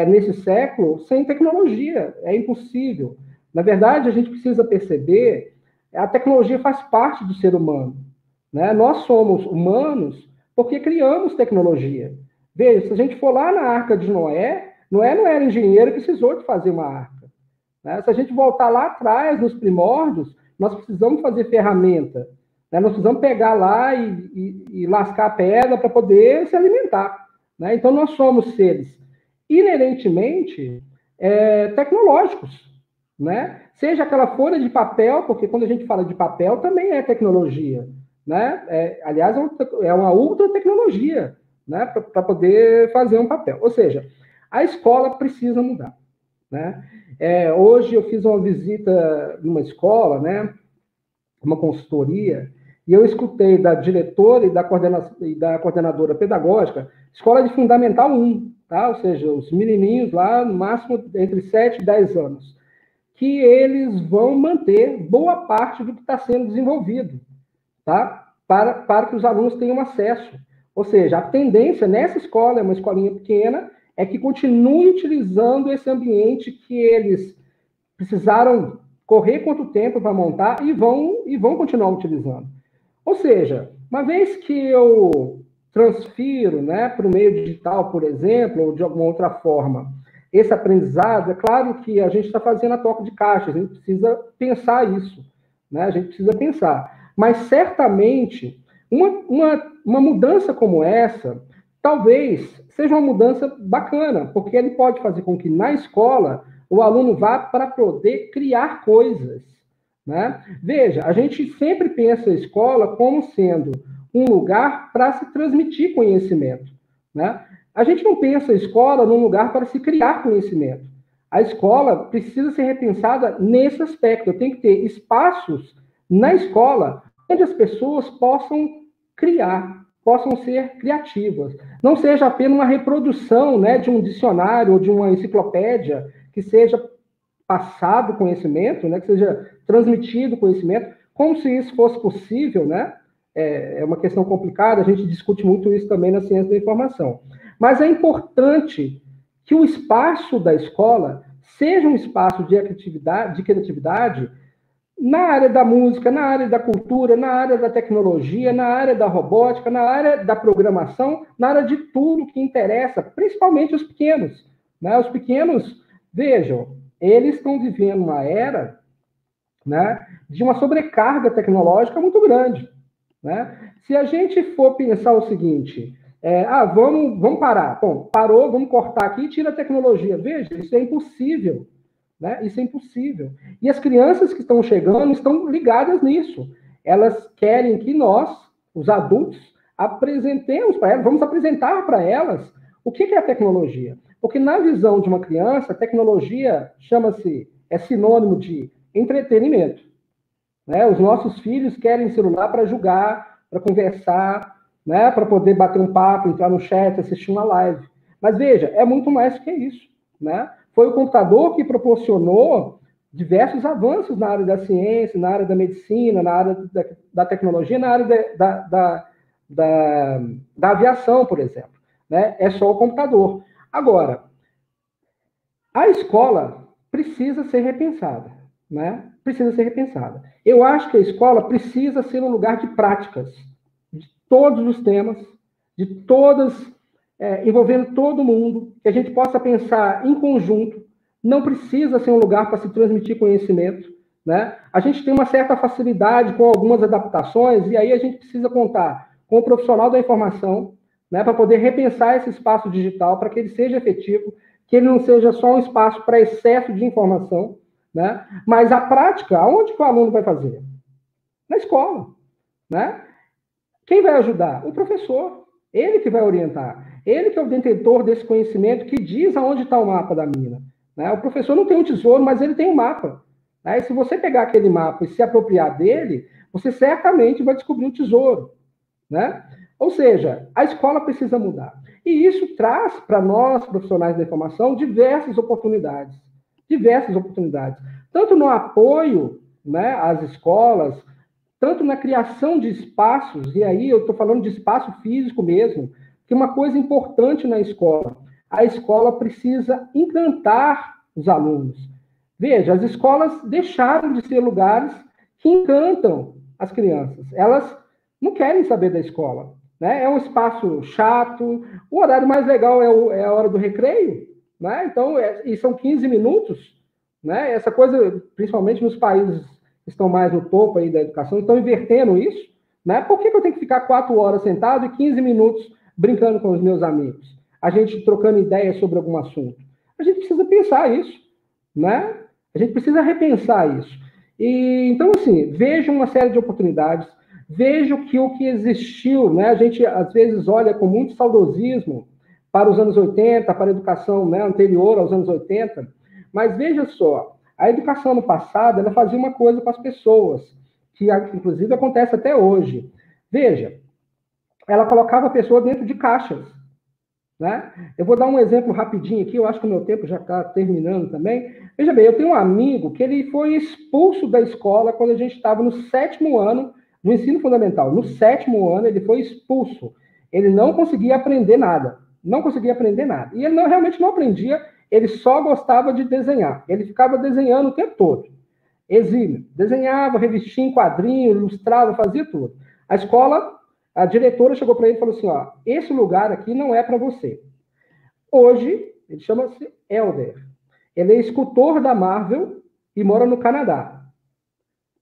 nesse século sem tecnologia. É impossível. Na verdade, a gente precisa perceber a tecnologia faz parte do ser humano, né? Nós somos humanos porque criamos tecnologia. Veja, se a gente for lá na Arca de Noé, Noé não era engenheiro e precisou de fazer uma arca. Né? Se a gente voltar lá atrás, nos primórdios, nós precisamos fazer ferramenta. Né? Nós precisamos pegar lá e lascar a pedra para poder se alimentar. Né? Então, nós somos seres inerentemente tecnológicos. Né? Seja aquela folha de papel, porque quando a gente fala de papel, também é tecnologia. Né? Aliás, é uma ultra tecnologia, né? Para poder fazer um papel. Ou seja, a escola precisa mudar. Né? Hoje eu fiz uma visita numa escola, né? Uma consultoria, e eu escutei da diretora e da coordenadora pedagógica, escola de Fundamental 1, tá? Ou seja, os menininhos lá, no máximo, entre 7 e 10 anos, que eles vão manter boa parte do que está sendo desenvolvido, tá? Para que os alunos tenham acesso. Ou seja, a tendência nessa escola, é uma escolinha pequena, é que continue utilizando esse ambiente que eles precisaram correr quanto tempo para montar e vão continuar utilizando. Ou seja, uma vez que eu transfiro, né, para o meio digital, por exemplo, ou de alguma outra forma, esse aprendizado, é claro que a gente está fazendo a toque de caixa, a gente precisa pensar isso, né? A gente precisa pensar. Mas, certamente, uma mudança como essa, talvez seja uma mudança bacana, porque ele pode fazer com que, na escola, o aluno vá para poder criar coisas. Né? Veja, a gente sempre pensa a escola como sendo um lugar para se transmitir conhecimento. Né? A gente não pensa a escola num lugar para se criar conhecimento. A escola precisa ser repensada nesse aspecto. Tem que ter espaços na escola onde as pessoas possam criar, possam ser criativas. Não seja apenas uma reprodução, né, de um dicionário ou de uma enciclopédia, que seja passado conhecimento, né, que seja transmitido conhecimento, como se isso fosse possível, né? É uma questão complicada, a gente discute muito isso também na ciência da informação. Mas é importante que o espaço da escola seja um espaço de criatividade na área da música, na área da cultura, na área da tecnologia, na área da robótica, na área da programação, na área de tudo que interessa, principalmente os pequenos. Né? Os pequenos, vejam, eles estão vivendo uma era, né, de uma sobrecarga tecnológica muito grande. Né? Se a gente for pensar o seguinte, vamos parar. Bom, parou, vamos cortar aqui e tira a tecnologia. Veja, isso é impossível. Né? Isso é impossível. E as crianças que estão chegando estão ligadas nisso. Elas querem que nós, os adultos, apresentemos para elas, vamos apresentar para elas o que é a tecnologia. Porque na visão de uma criança, a tecnologia é sinônimo de entretenimento. Né? Os nossos filhos querem celular para jogar, para conversar, né? Para poder bater um papo, entrar no chat, assistir uma live. Mas veja, é muito mais que isso. Né? Foi o computador que proporcionou diversos avanços na área da ciência, na área da medicina, na área da tecnologia, na área da aviação, por exemplo. Né? É só o computador. Agora, a escola precisa ser repensada. Né? Precisa ser repensada. Eu acho que a escola precisa ser um lugar de práticas, de todos os temas, de todas... envolvendo todo mundo, que a gente possa pensar em conjunto, não precisa ser um lugar para se transmitir conhecimento, né? A gente tem uma certa facilidade com algumas adaptações, e aí a gente precisa contar com o profissional da informação, né, para poder repensar esse espaço digital, para que ele seja efetivo, que ele não seja só um espaço para excesso de informação, né? Mas a prática, aonde que o aluno vai fazer? Na escola, né? Quem vai ajudar? O professor. Ele que vai orientar. Ele que é o detentor desse conhecimento que diz aonde está o mapa da mina. Né? O professor não tem um tesouro, mas ele tem um mapa. Né? E se você pegar aquele mapa e se apropriar dele, você certamente vai descobrir um tesouro. Né? Ou seja, a escola precisa mudar. E isso traz para nós, profissionais da informação, diversas oportunidades. Diversas oportunidades. Tanto no apoio, né, às escolas, tanto na criação de espaços, e aí eu estou falando de espaço físico mesmo, que uma coisa importante na escola, a escola precisa encantar os alunos. Veja, as escolas deixaram de ser lugares que encantam as crianças. Elas não querem saber da escola. Né? É um espaço chato, o horário mais legal é a hora do recreio, né? Então, e são 15 minutos, né? Essa coisa, principalmente nos países que estão mais no topo aí da educação, estão invertendo isso, né? Por que eu tenho que ficar 4 horas sentado e 15 minutos brincando com os meus amigos? A gente trocando ideias sobre algum assunto. A gente precisa pensar isso, né? A gente precisa repensar isso. E, então, assim, vejo uma série de oportunidades, vejo que o que existiu, né? A gente, às vezes, olha com muito saudosismo para os anos 80, para a educação, né, anterior aos anos 80, mas veja só, a educação no passado, ela fazia uma coisa com as pessoas, que inclusive acontece até hoje. Veja, ela colocava a pessoa dentro de caixas, né? Eu vou dar um exemplo rapidinho aqui, eu acho que o meu tempo já está terminando também. Veja bem, eu tenho um amigo que ele foi expulso da escola quando a gente estava no 7º ano do ensino fundamental. No 7º ano ele foi expulso. Ele não conseguia aprender nada. Não conseguia aprender nada. E ele realmente não aprendia, ele só gostava de desenhar. Ele ficava desenhando o tempo todo. Exílio. Desenhava, revestia em quadrinhos, ilustrava, fazia tudo. A escola, a diretora chegou para ele e falou assim, ó, esse lugar aqui não é para você. Hoje, ele chama-se Helder. Ele é escultor da Marvel e mora no Canadá.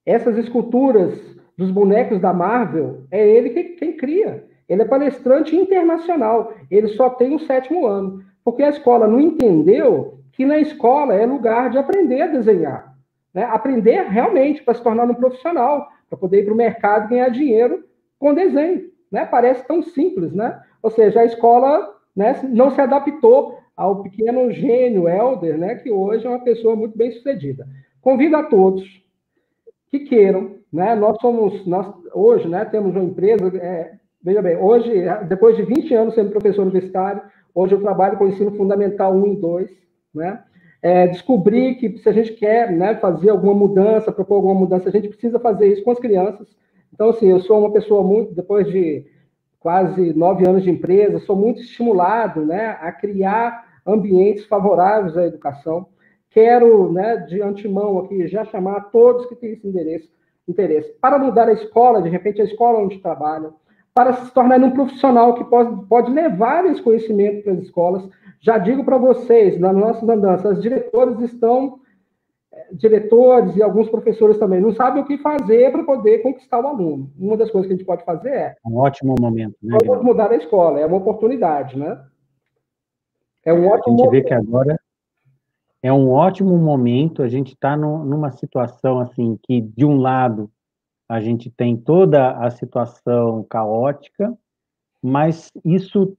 Essas esculturas dos bonecos da Marvel, é ele quem cria. Ele é palestrante internacional. Ele só tem o 7º ano. Porque a escola não entendeu que na escola é lugar de aprender a desenhar. Né? Aprender realmente para se tornar um profissional, para poder ir para o mercado e ganhar dinheiro com desenho. Né? Parece tão simples, né? Ou seja, a escola, né, não se adaptou ao pequeno gênio Helder, né, que hoje é uma pessoa muito bem sucedida. Convido a todos que queiram, né? Nós hoje, né, temos uma empresa, veja bem, hoje, depois de 20 anos sendo professor universitário, hoje eu trabalho com o ensino fundamental 1 e 2, né? Descobri que se a gente quer, né, fazer alguma mudança, propor alguma mudança, a gente precisa fazer isso com as crianças. Então, assim, eu sou uma pessoa muito, depois de quase 9 anos de empresa, sou muito estimulado, né, a criar ambientes favoráveis à educação. Quero, né, de antemão aqui, já chamar todos que têm esse interesse para mudar a escola, de repente a escola onde trabalham, para se tornar um profissional que pode levar esse conhecimento para as escolas. Já digo para vocês, nas nossas andanças, diretores e alguns professores também não sabem o que fazer para poder conquistar o aluno. Uma das coisas que a gente pode fazer é... Um ótimo momento, né? Vamos mudar a escola, é uma oportunidade, né? É um ótimo momento. A gente vê momento. que agora é um ótimo momento, a gente está numa situação assim, que de um lado a gente tem toda a situação caótica, mas isso,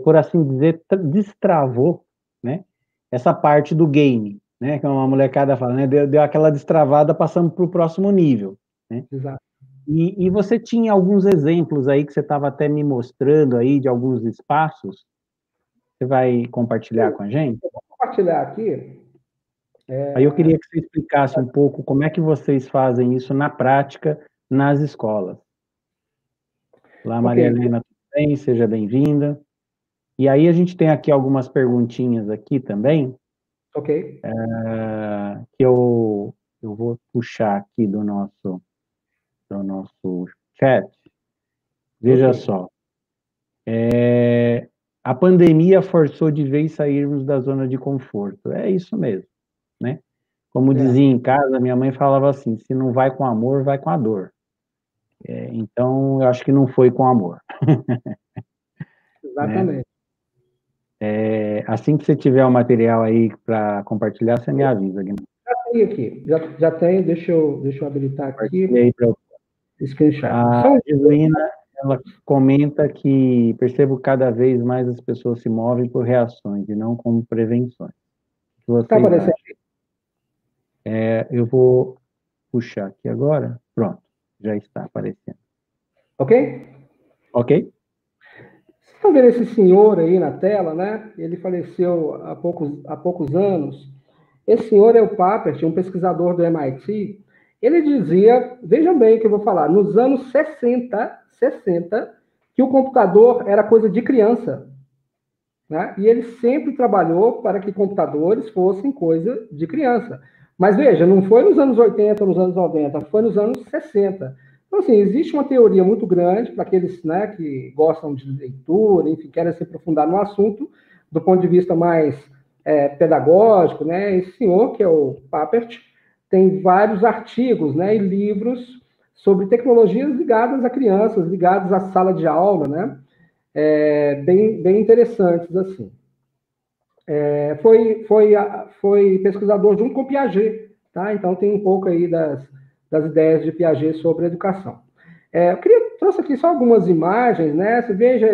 por assim dizer, destravou, né, essa parte do game, né, que uma molecada fala, né, deu aquela destravada passando para o próximo nível, né? Exato. E você tinha alguns exemplos aí que você estava até me mostrando aí de alguns espaços, você vai compartilhar com a gente? Eu vou compartilhar aqui. Aí eu queria que você explicasse um pouco como é que vocês fazem isso na prática nas escolas. Olá, Maria Helena, tudo bem? Seja bem-vinda. E aí a gente tem aqui algumas perguntinhas aqui também, Ok. que eu vou puxar aqui do nosso chat. Veja só. A pandemia forçou de vez sairmos da zona de conforto. É isso mesmo, né? Como dizia em casa, minha mãe falava assim, se não vai com amor, vai com a dor. Então, eu acho que não foi com amor. Exatamente. Né? Assim que você tiver o material aí para compartilhar, você me avisa, Guilherme. Já tenho aqui, já tenho, deixa eu habilitar aqui. Screenshot. A Gislina, ela comenta que percebo cada vez mais as pessoas se movem por reações e não como prevenções. Está aparecendo aqui? Eu vou puxar aqui agora. Pronto, já está aparecendo. Ok? Ok? Vocês estão vendo esse senhor aí na tela, né? Ele faleceu há poucos anos. Esse senhor é o Papert, um pesquisador do MIT. Ele dizia, vejam bem o que eu vou falar, nos anos 60, que o computador era coisa de criança. Né? E ele sempre trabalhou para que computadores fossem coisa de criança. Mas veja, não foi nos anos 80 ou nos anos 90, foi nos anos 60. Então, assim, existe uma teoria muito grande para aqueles, né, que gostam de leitura, enfim, querem se aprofundar no assunto, do ponto de vista mais pedagógico, né? Esse senhor, que é o Papert, tem vários artigos, né, e livros sobre tecnologias ligadas a crianças, ligadas à sala de aula, né? Bem interessantes, assim. Foi pesquisador junto com Piaget, tá? Então tem um pouco aí das ideias de Piaget sobre educação. Trouxe aqui só algumas imagens, né? Você veja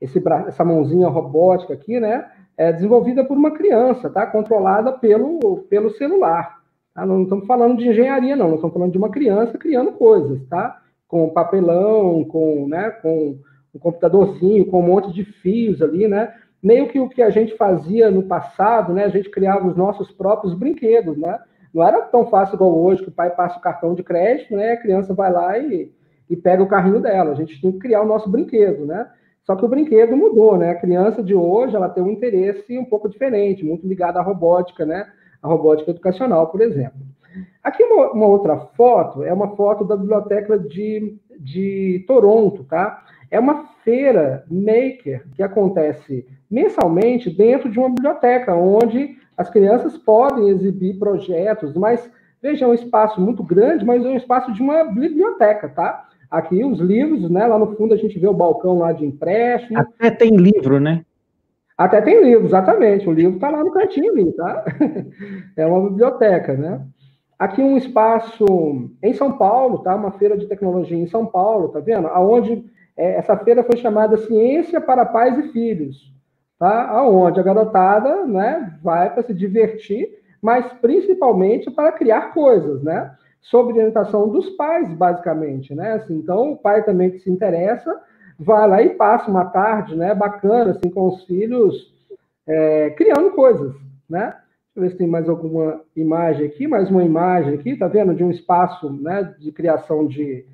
essa mãozinha robótica aqui, né? Desenvolvida por uma criança, tá? Controlada pelo celular. Tá? Não estamos falando de engenharia, não estamos falando de uma criança criando coisas, tá? Com papelão, com um computadorzinho, com um monte de fios ali, né? Meio que o que a gente fazia no passado, né? A gente criava os nossos próprios brinquedos, né? Não era tão fácil igual hoje, que o pai passa o cartão de crédito, né? A criança vai lá e pega o carrinho dela. A gente tem que criar o nosso brinquedo, né? Só que o brinquedo mudou, né? A criança de hoje, ela tem um interesse um pouco diferente, muito ligado à robótica, né? A robótica educacional, por exemplo. Aqui uma outra foto, é uma foto da biblioteca de Toronto, tá? É uma feira maker que acontece mensalmente dentro de uma biblioteca, onde as crianças podem exibir projetos, mas, veja, é um espaço muito grande, mas é um espaço de uma biblioteca, tá? Aqui os livros, né? Lá no fundo a gente vê o balcão lá de empréstimo. Até tem livro, né? Até tem livro, exatamente. O livro está lá no cantinho ali, tá? É uma biblioteca, né? Aqui um espaço em São Paulo, tá? Uma feira de tecnologia em São Paulo, tá vendo? Aonde essa feira foi chamada Ciência para Pais e Filhos, tá? Aonde a garotada, né, vai para se divertir, mas principalmente para criar coisas, né? Sob orientação dos pais, basicamente, né? Assim, então, o pai também que se interessa vai lá e passa uma tarde, né, bacana, assim, com os filhos, criando coisas, né? Deixa eu ver se tem mais alguma imagem aqui, mais uma imagem aqui, tá vendo? De um espaço, né, de criação de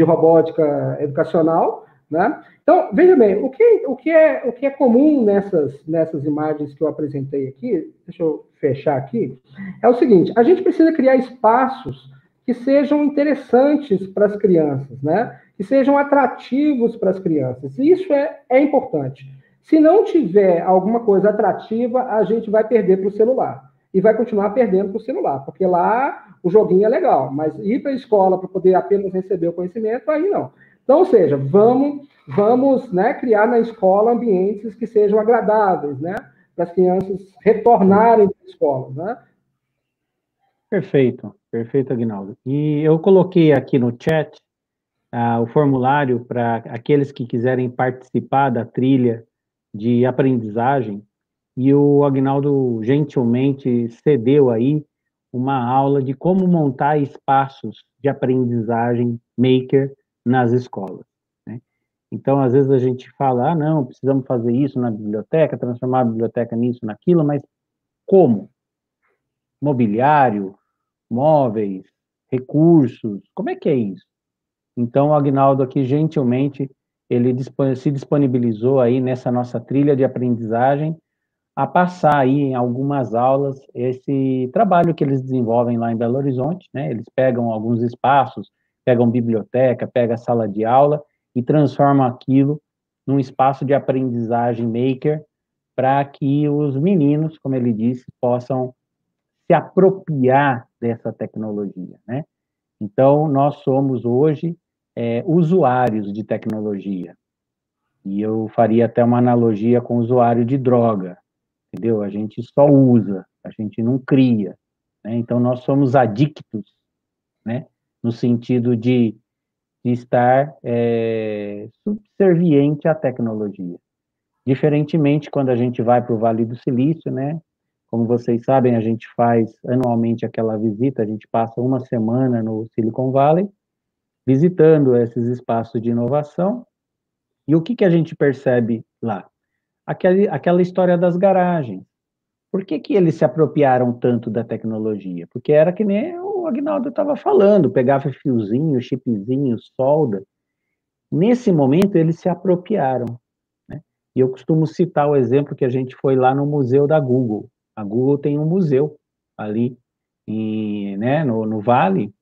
robótica educacional, né? Então, veja bem, o que é comum nessas imagens que eu apresentei aqui, deixa eu fechar aqui, é o seguinte, a gente precisa criar espaços que sejam interessantes para as crianças, né? Que sejam atrativos para as crianças. E isso é importante. Se não tiver alguma coisa atrativa, a gente vai perder para o celular. E vai continuar perdendo para o celular, porque lá o joguinho é legal, mas ir para a escola para poder apenas receber o conhecimento, aí não. Então, ou seja, vamos, né, criar na escola ambientes que sejam agradáveis, né? Para as crianças retornarem para a escola, né? Perfeito, perfeito, Aguinaldo. E eu coloquei aqui no chat o formulário para aqueles que quiserem participar da trilha de aprendizagem, e o Aguinaldo gentilmente cedeu aí uma aula de como montar espaços de aprendizagem maker nas escolas, né? Então, às vezes a gente fala, não, precisamos fazer isso na biblioteca, transformar a biblioteca nisso, naquilo, mas como? Mobiliário, móveis, recursos, como é que é isso? Então, o Aguinaldo aqui, gentilmente, ele se disponibilizou aí nessa nossa trilha de aprendizagem a passar aí em algumas aulas esse trabalho que eles desenvolvem lá em Belo Horizonte, né? Eles pegam alguns espaços, pegam biblioteca, pegam sala de aula e transformam aquilo num espaço de aprendizagem maker para que os meninos, como ele disse, possam se apropriar dessa tecnologia, né? Então, nós somos hoje usuários de tecnologia. E eu faria até uma analogia com o usuário de droga, entendeu? A gente só usa, a gente não cria, né? Então, nós somos adictos, né? No sentido de estar subserviente à tecnologia. Diferentemente, quando a gente vai para o Vale do Silício, né? Como vocês sabem, a gente faz anualmente aquela visita, a gente passa uma semana no Silicon Valley, visitando esses espaços de inovação, e o que a gente percebe lá? Aquela história das garagens. Por que eles se apropriaram tanto da tecnologia? Porque era que nem o Aguinaldo estava falando, pegava fiozinho, chipzinho, solda. Nesse momento, eles se apropriaram, né? E eu costumo citar o exemplo que a gente foi lá no museu da Google. A Google tem um museu ali né, no Vale,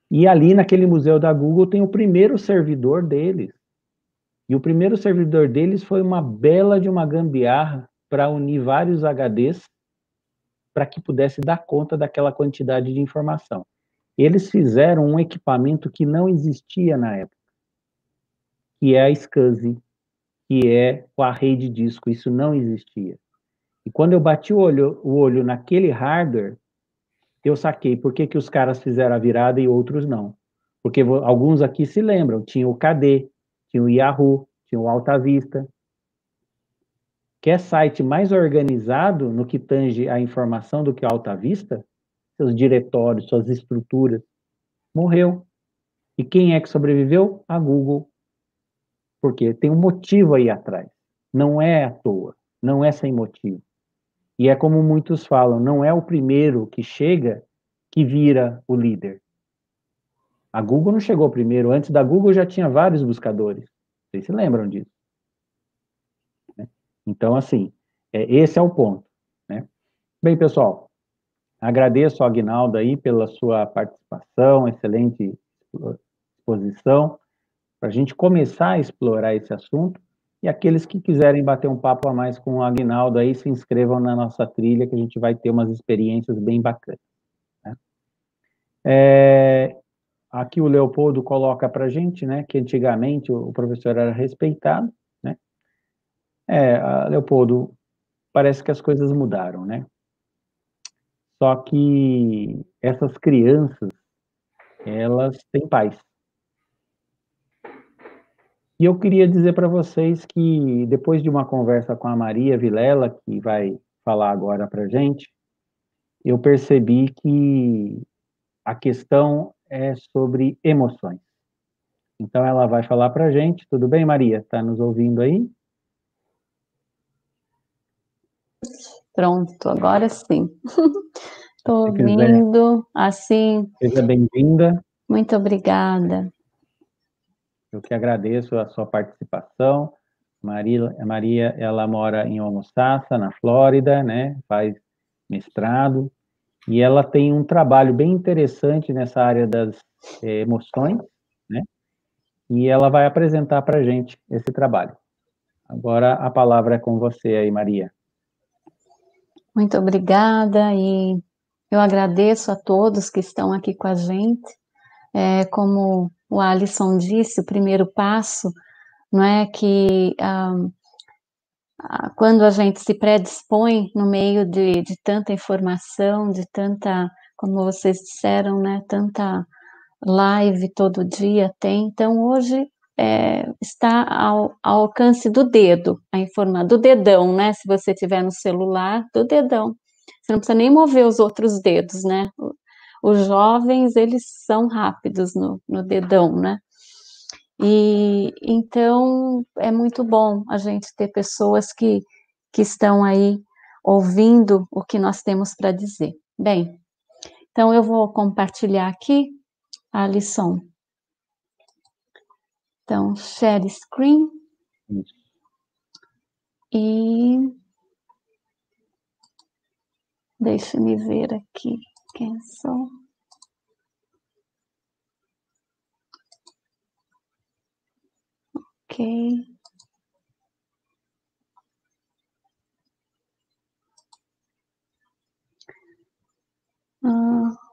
e ali naquele museu da Google tem o primeiro servidor deles. E o primeiro servidor deles foi uma bela de uma gambiarra para unir vários HDs para que pudesse dar conta daquela quantidade de informação. Eles fizeram um equipamento que não existia na época, que é a SCSI, que é o array de disco, isso não existia. E quando eu bati o olho naquele hardware, eu saquei por que os caras fizeram a virada e outros não. Porque alguns aqui se lembram, tinha o KD, tinha o Yahoo, tinha o Alta Vista. Quer site mais organizado no que tange a informação do que o Alta Vista? Seus diretórios, suas estruturas. Morreu. E quem é que sobreviveu? A Google. Porque tem um motivo aí atrás. Não é à toa. Não é sem motivo. E é como muitos falam, não é o primeiro que chega que vira o líder. A Google não chegou primeiro. Antes da Google já tinha vários buscadores. Vocês se lembram disso? Né? Então, assim, esse é o ponto. Né? Bem, pessoal, agradeço ao Aguinaldo aí pela sua participação, excelente exposição, para a gente começar a explorar esse assunto. E aqueles que quiserem bater um papo a mais com o Aguinaldo aí, se inscrevam na nossa trilha, que a gente vai ter umas experiências bem bacanas. Né? Aqui o Leopoldo coloca para a gente, né, que antigamente o professor era respeitado, né? Leopoldo, parece que as coisas mudaram, né? Só que essas crianças, elas têm pais. E eu queria dizer para vocês que, depois de uma conversa com a Maria Vilela, que vai falar agora para a gente, eu percebi que a questão é sobre emoções. Então, ela vai falar para a gente. Tudo bem, Maria? Está nos ouvindo aí? Pronto, agora sim. Estou Se quiser, ouvindo, assim, seja bem-vinda. muito obrigada. Eu que agradeço a sua participação. Maria, ela mora em Homosassa, na Flórida, né? Faz mestrado. E ela tem um trabalho bem interessante nessa área das emoções, né? E ela vai apresentar para a gente esse trabalho. Agora a palavra é com você aí, Maria. Muito obrigada e eu agradeço a todos que estão aqui com a gente. Como o Alisson disse, o primeiro passo não é que quando a gente se predispõe no meio de tanta informação, de tanta, como vocês disseram, né, tanta live todo dia tem, então hoje está ao alcance do dedo, do dedão, né, se você tiver no celular, do dedão, você não precisa nem mover os outros dedos, né, os jovens, eles são rápidos no dedão, né, e então é muito bom a gente ter pessoas que estão aí ouvindo o que nós temos para dizer. Bem, então eu vou compartilhar aqui a lição. Então, share screen. Isso. E deixa-me ver aqui quem sou. Ok.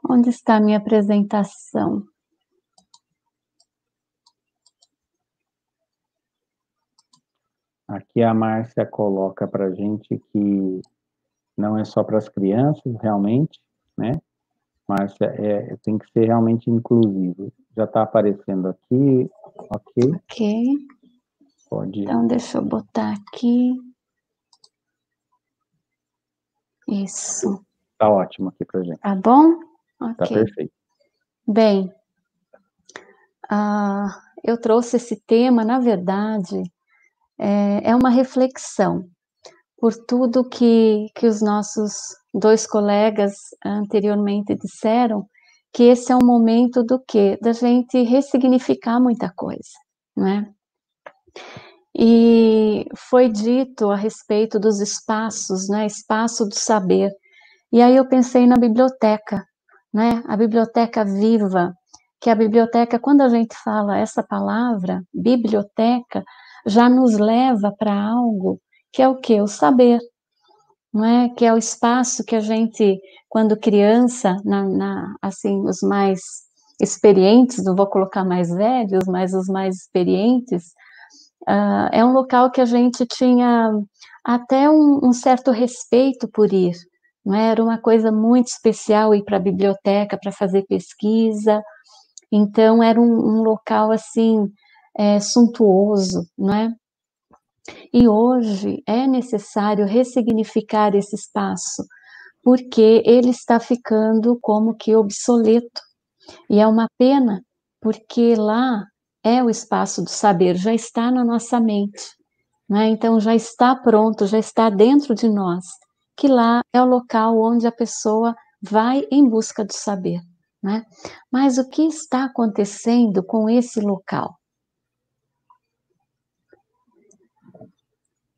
Onde está a minha apresentação? Aqui a Márcia coloca para a gente que não é só para as crianças, realmente, né? Márcia, tem que ser realmente inclusivo. Já está aparecendo aqui, ok? Ok. Pode ir. Então, deixa eu botar aqui. Isso. Está ótimo aqui para gente. Tá bom? Está Ok. perfeito. Bem, eu trouxe esse tema, na verdade, é uma reflexão por tudo que os nossos dois colegas anteriormente disseram, que esse é um momento do quê? Da gente ressignificar muita coisa, não é? E foi dito a respeito dos espaços, né? Espaço do saber. E aí eu pensei na biblioteca, né? A biblioteca viva, que a biblioteca, quando a gente fala essa palavra, biblioteca, já nos leva para algo que é o quê? O saber, não é? Que é o espaço que a gente, quando criança, assim, os mais experientes, não vou colocar mais velhos, mas os mais experientes, é um local que a gente tinha até um certo respeito por ir, não é? Era uma coisa muito especial ir para a biblioteca para fazer pesquisa, então era um local assim suntuoso, não é? E hoje é necessário ressignificar esse espaço, porque ele está ficando como que obsoleto. E é uma pena, porque lá é o espaço do saber, já está na nossa mente, né? Então já está pronto, já está dentro de nós, que lá é o local onde a pessoa vai em busca do saber, né? Mas o que está acontecendo com esse local?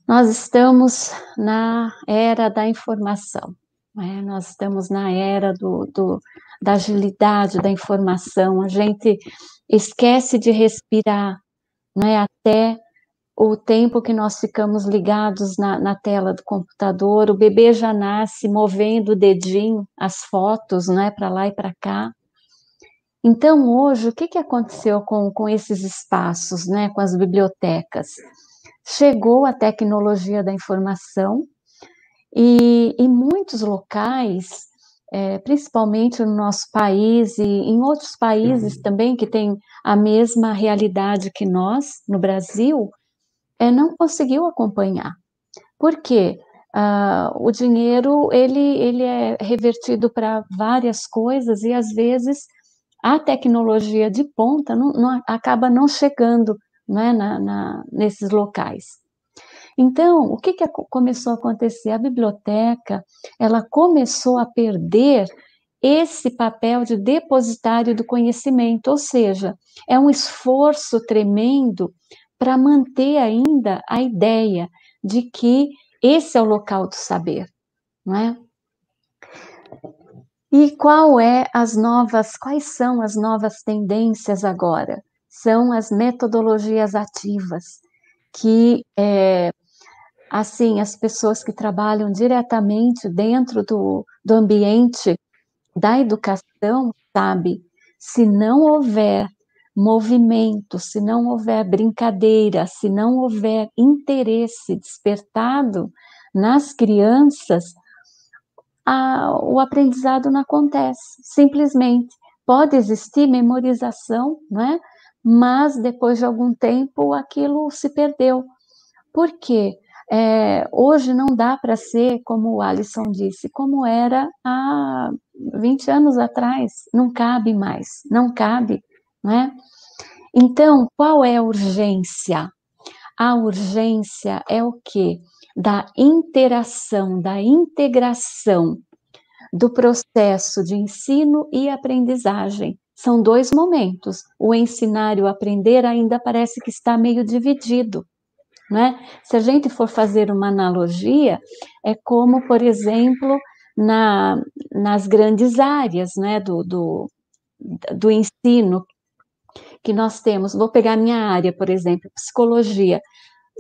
Nós estamos na era da informação, né? Nós estamos na era da agilidade da informação, a gente esquece de respirar, né? Até o tempo que nós ficamos ligados na tela do computador, o bebê já nasce movendo o dedinho, as fotos, né, para lá e para cá. Então, hoje, o que aconteceu com esses espaços, né, com as bibliotecas? Chegou a tecnologia da informação e em muitos locais, principalmente no nosso país e em outros países também que têm a mesma realidade que nós, no Brasil, não conseguiu acompanhar. Por quê? O dinheiro, ele é revertido para várias coisas e, às vezes, a tecnologia de ponta acaba não chegando, né, nesses locais. Então, o que começou a acontecer? A biblioteca, ela começou a perder esse papel de depositário do conhecimento, ou seja, é um esforço tremendo para manter ainda a ideia de que esse é o local do saber, não é? E quais são as novas tendências agora? São as metodologias ativas, que assim, as pessoas que trabalham diretamente dentro do ambiente da educação, sabe, se não houver movimento, se não houver brincadeira, se não houver interesse despertado nas crianças, o aprendizado não acontece, simplesmente. Pode existir memorização, não é? Mas depois de algum tempo aquilo se perdeu. Por quê? Hoje não dá para ser, como o Alisson disse, como era há 20 anos atrás, não cabe mais, não cabe, não é? Então, qual é a urgência? A urgência é o quê? Da interação, da integração do processo de ensino e aprendizagem. São dois momentos. O ensinar e o aprender ainda parece que está meio dividido, não é? Se a gente for fazer uma analogia, é como, por exemplo, nas grandes áreas, né, do ensino que nós temos. Vou pegar a minha área, por exemplo, psicologia.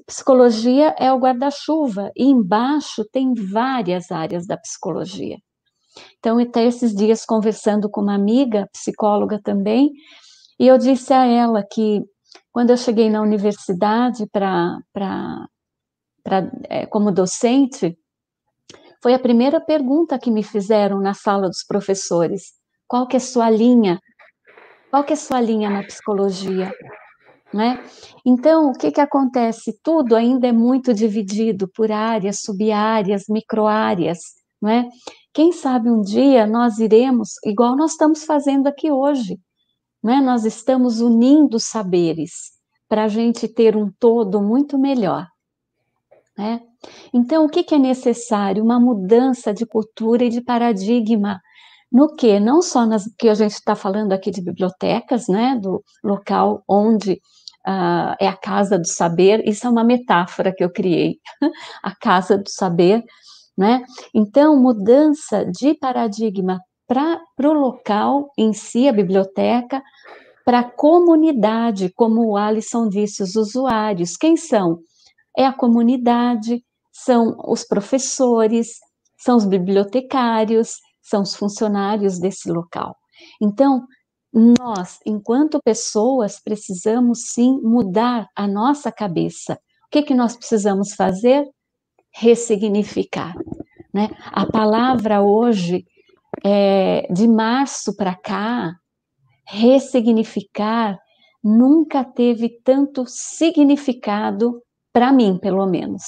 Psicologia é o guarda-chuva, e embaixo tem várias áreas da psicologia. Então, até esses dias, conversando com uma amiga, psicóloga também, e eu disse a ela que, quando eu cheguei na universidade como docente, foi a primeira pergunta que me fizeram na sala dos professores. Qual que é a sua linha? Qual que é a sua linha na psicologia? Né? Então, o que que acontece? Tudo ainda é muito dividido por áreas, sub-áreas, micro-áreas, não é? Quem sabe um dia nós iremos, igual nós estamos fazendo aqui hoje, né? Nós estamos unindo saberes para a gente ter um todo muito melhor, né? Então, o que que é necessário? Uma mudança de cultura e de paradigma. No que? Não só nas que a gente está falando aqui de bibliotecas, né? Do local onde é a casa do saber, isso é uma metáfora que eu criei, a casa do saber, né? Então, mudança de paradigma para o local em si, a biblioteca, para a comunidade, como o Alisson disse, os usuários. Quem são? É a comunidade, são os professores, são os bibliotecários, são os funcionários desse local. Então, nós, enquanto pessoas, precisamos sim mudar a nossa cabeça. O que que nós precisamos fazer? Ressignificar, né? A palavra hoje, de março para cá, ressignificar, nunca teve tanto significado para mim, pelo menos,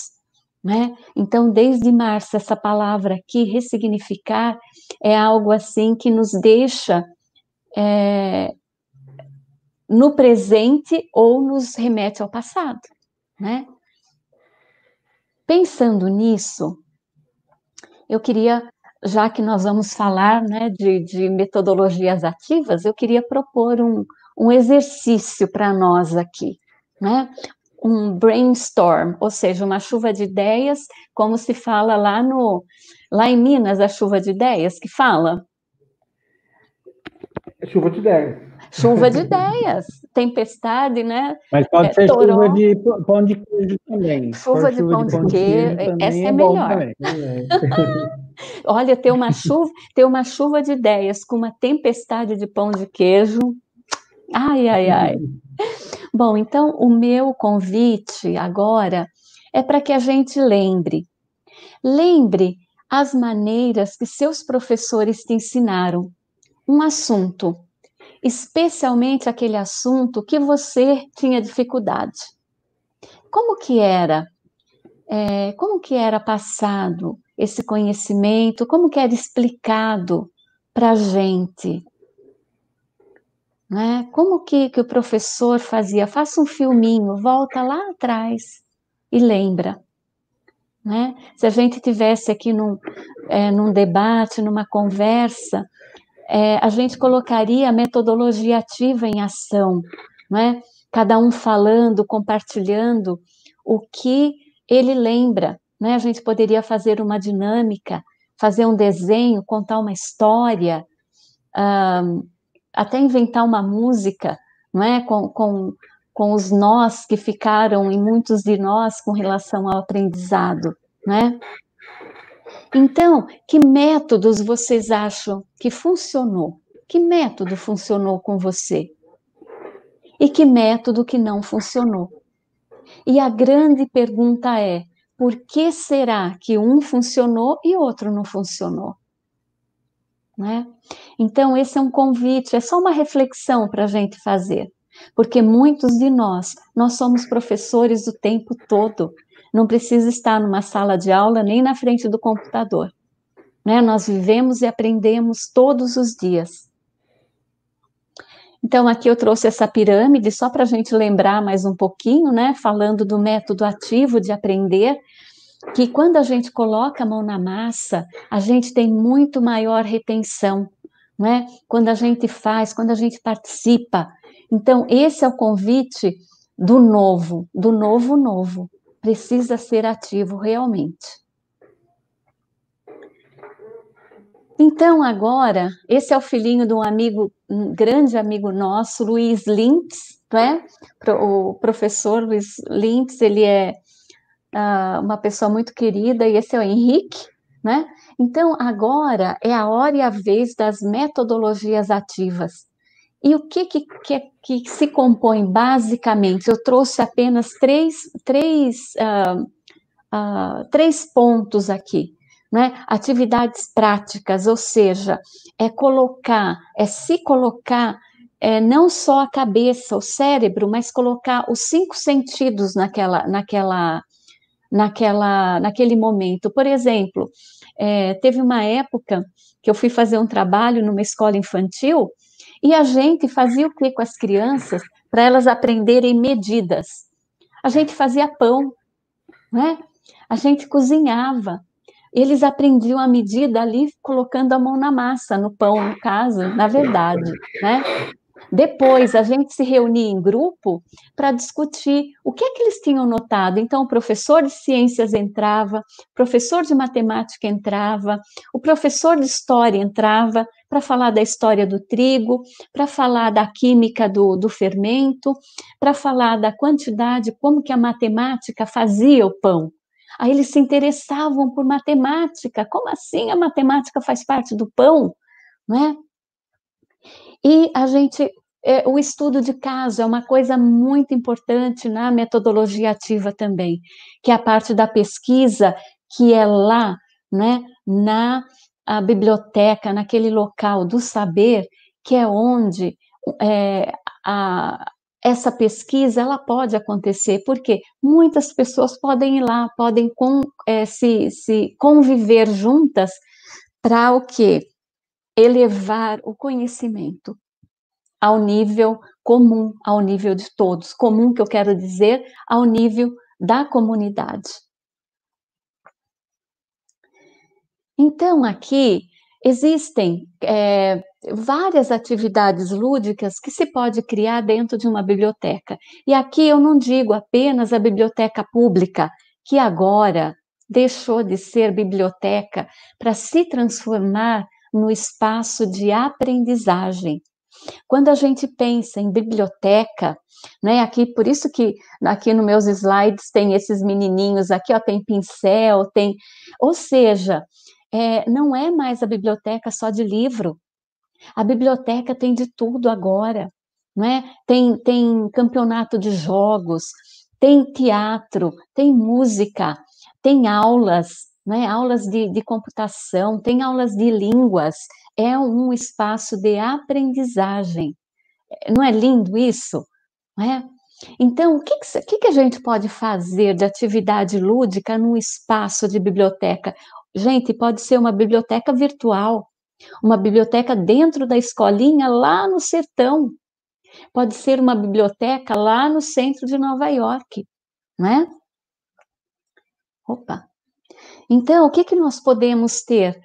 né? Então, desde março, essa palavra aqui, ressignificar, é algo assim que nos deixa no presente ou nos remete ao passado, né? Pensando nisso, eu queria, já que nós vamos falar, né, de metodologias ativas, eu queria propor um exercício para nós aqui, né? Um brainstorm, ou seja, uma chuva de ideias, como se fala lá em Minas, a chuva de ideias, que fala? Chuva de ideias. Chuva de ideias, tempestade, né? Mas pode ser toró, chuva de pão de queijo também. chuva de pão de queijo, essa é bom melhor. também. Olha, ter uma chuva de ideias com uma tempestade de pão de queijo. Ai, ai, ai. Bom, então o meu convite agora é para que a gente lembre as maneiras que seus professores te ensinaram um assunto, especialmente aquele assunto que você tinha dificuldade. Como que era? Como que era passado esse conhecimento? Como que era explicado para a gente? Né? Como que o professor fazia? Faça um filminho, volta lá atrás e lembra. Né? Se a gente tivesse aqui num debate, numa conversa, a gente colocaria a metodologia ativa em ação, né? Cada um falando, compartilhando o que ele lembra. Né? A gente poderia fazer uma dinâmica, fazer um desenho, contar uma história, até inventar uma música, não é? Com os nós que ficaram em muitos de nós com relação ao aprendizado, né? Então, que métodos vocês acham que funcionou? Que método funcionou com você? E que método que não funcionou? E a grande pergunta é, por que será que um funcionou e outro não funcionou? Né? Então, esse é um convite, é só uma reflexão para a gente fazer, porque muitos de nós somos professores o tempo todo, não precisa estar numa sala de aula nem na frente do computador, né? Nós vivemos e aprendemos todos os dias. Então, aqui eu trouxe essa pirâmide só para a gente lembrar mais um pouquinho, né? Falando do método ativo de aprender, que quando a gente coloca a mão na massa, a gente tem muito maior retenção, né? Quando a gente faz, quando a gente participa. Então, esse é o convite do novo, novo. Precisa ser ativo realmente. Então, agora, esse é o filhinho de um grande amigo nosso, Luiz Lintz, né? O professor Luiz Lintz, ele é uma pessoa muito querida, e esse é o Henrique, né? Então, agora é a hora e a vez das metodologias ativas. E o que se compõe basicamente? Eu trouxe apenas três pontos aqui, né? Atividades práticas, ou seja, se colocar não só a cabeça, o cérebro, mas colocar os 5 sentidos naquele momento. Por exemplo, teve uma época que eu fui fazer um trabalho numa escola infantil e a gente fazia o que com as crianças para elas aprenderem medidas? A gente fazia pão, né? A gente cozinhava. Eles aprendiam a medida ali colocando a mão na massa, no pão, no caso, na verdade, né? Depois, a gente se reunia em grupo para discutir o que é que eles tinham notado. Então, o professor de ciências entrava, o professor de matemática entrava, o professor de história entrava para falar da história do trigo, para falar da química do fermento, para falar da quantidade, como que a matemática fazia o pão. Aí eles se interessavam por matemática. Como assim a matemática faz parte do pão? Não é? E o estudo de caso é uma coisa muito importante na metodologia ativa também, que é a parte da pesquisa, que é lá, né, na biblioteca, naquele local do saber, que é onde essa pesquisa ela pode acontecer, porque muitas pessoas podem ir lá, podem se conviver juntas para o quê? Elevar o conhecimento ao nível comum, ao nível de todos. Comum, que eu quero dizer, ao nível da comunidade. Então, aqui existem várias atividades lúdicas que se pode criar dentro de uma biblioteca. E aqui eu não digo apenas a biblioteca pública, que agora deixou de ser biblioteca para se transformar no espaço de aprendizagem. Quando a gente pensa em biblioteca, né, aqui, por isso que aqui nos meus slides tem esses menininhos aqui, ó, tem pincel, ou seja, não é mais a biblioteca só de livro, a biblioteca tem de tudo agora, né? Tem campeonato de jogos, tem teatro, tem música, tem aulas, né? Aulas de computação, tem aulas de línguas, é um espaço de aprendizagem. Não é lindo isso? Não é? Então, o que a gente pode fazer de atividade lúdica num espaço de biblioteca? Gente, pode ser uma biblioteca virtual, uma biblioteca dentro da escolinha lá no sertão, pode ser uma biblioteca lá no centro de Nova York, não é? Opa! Então, o que nós podemos ter?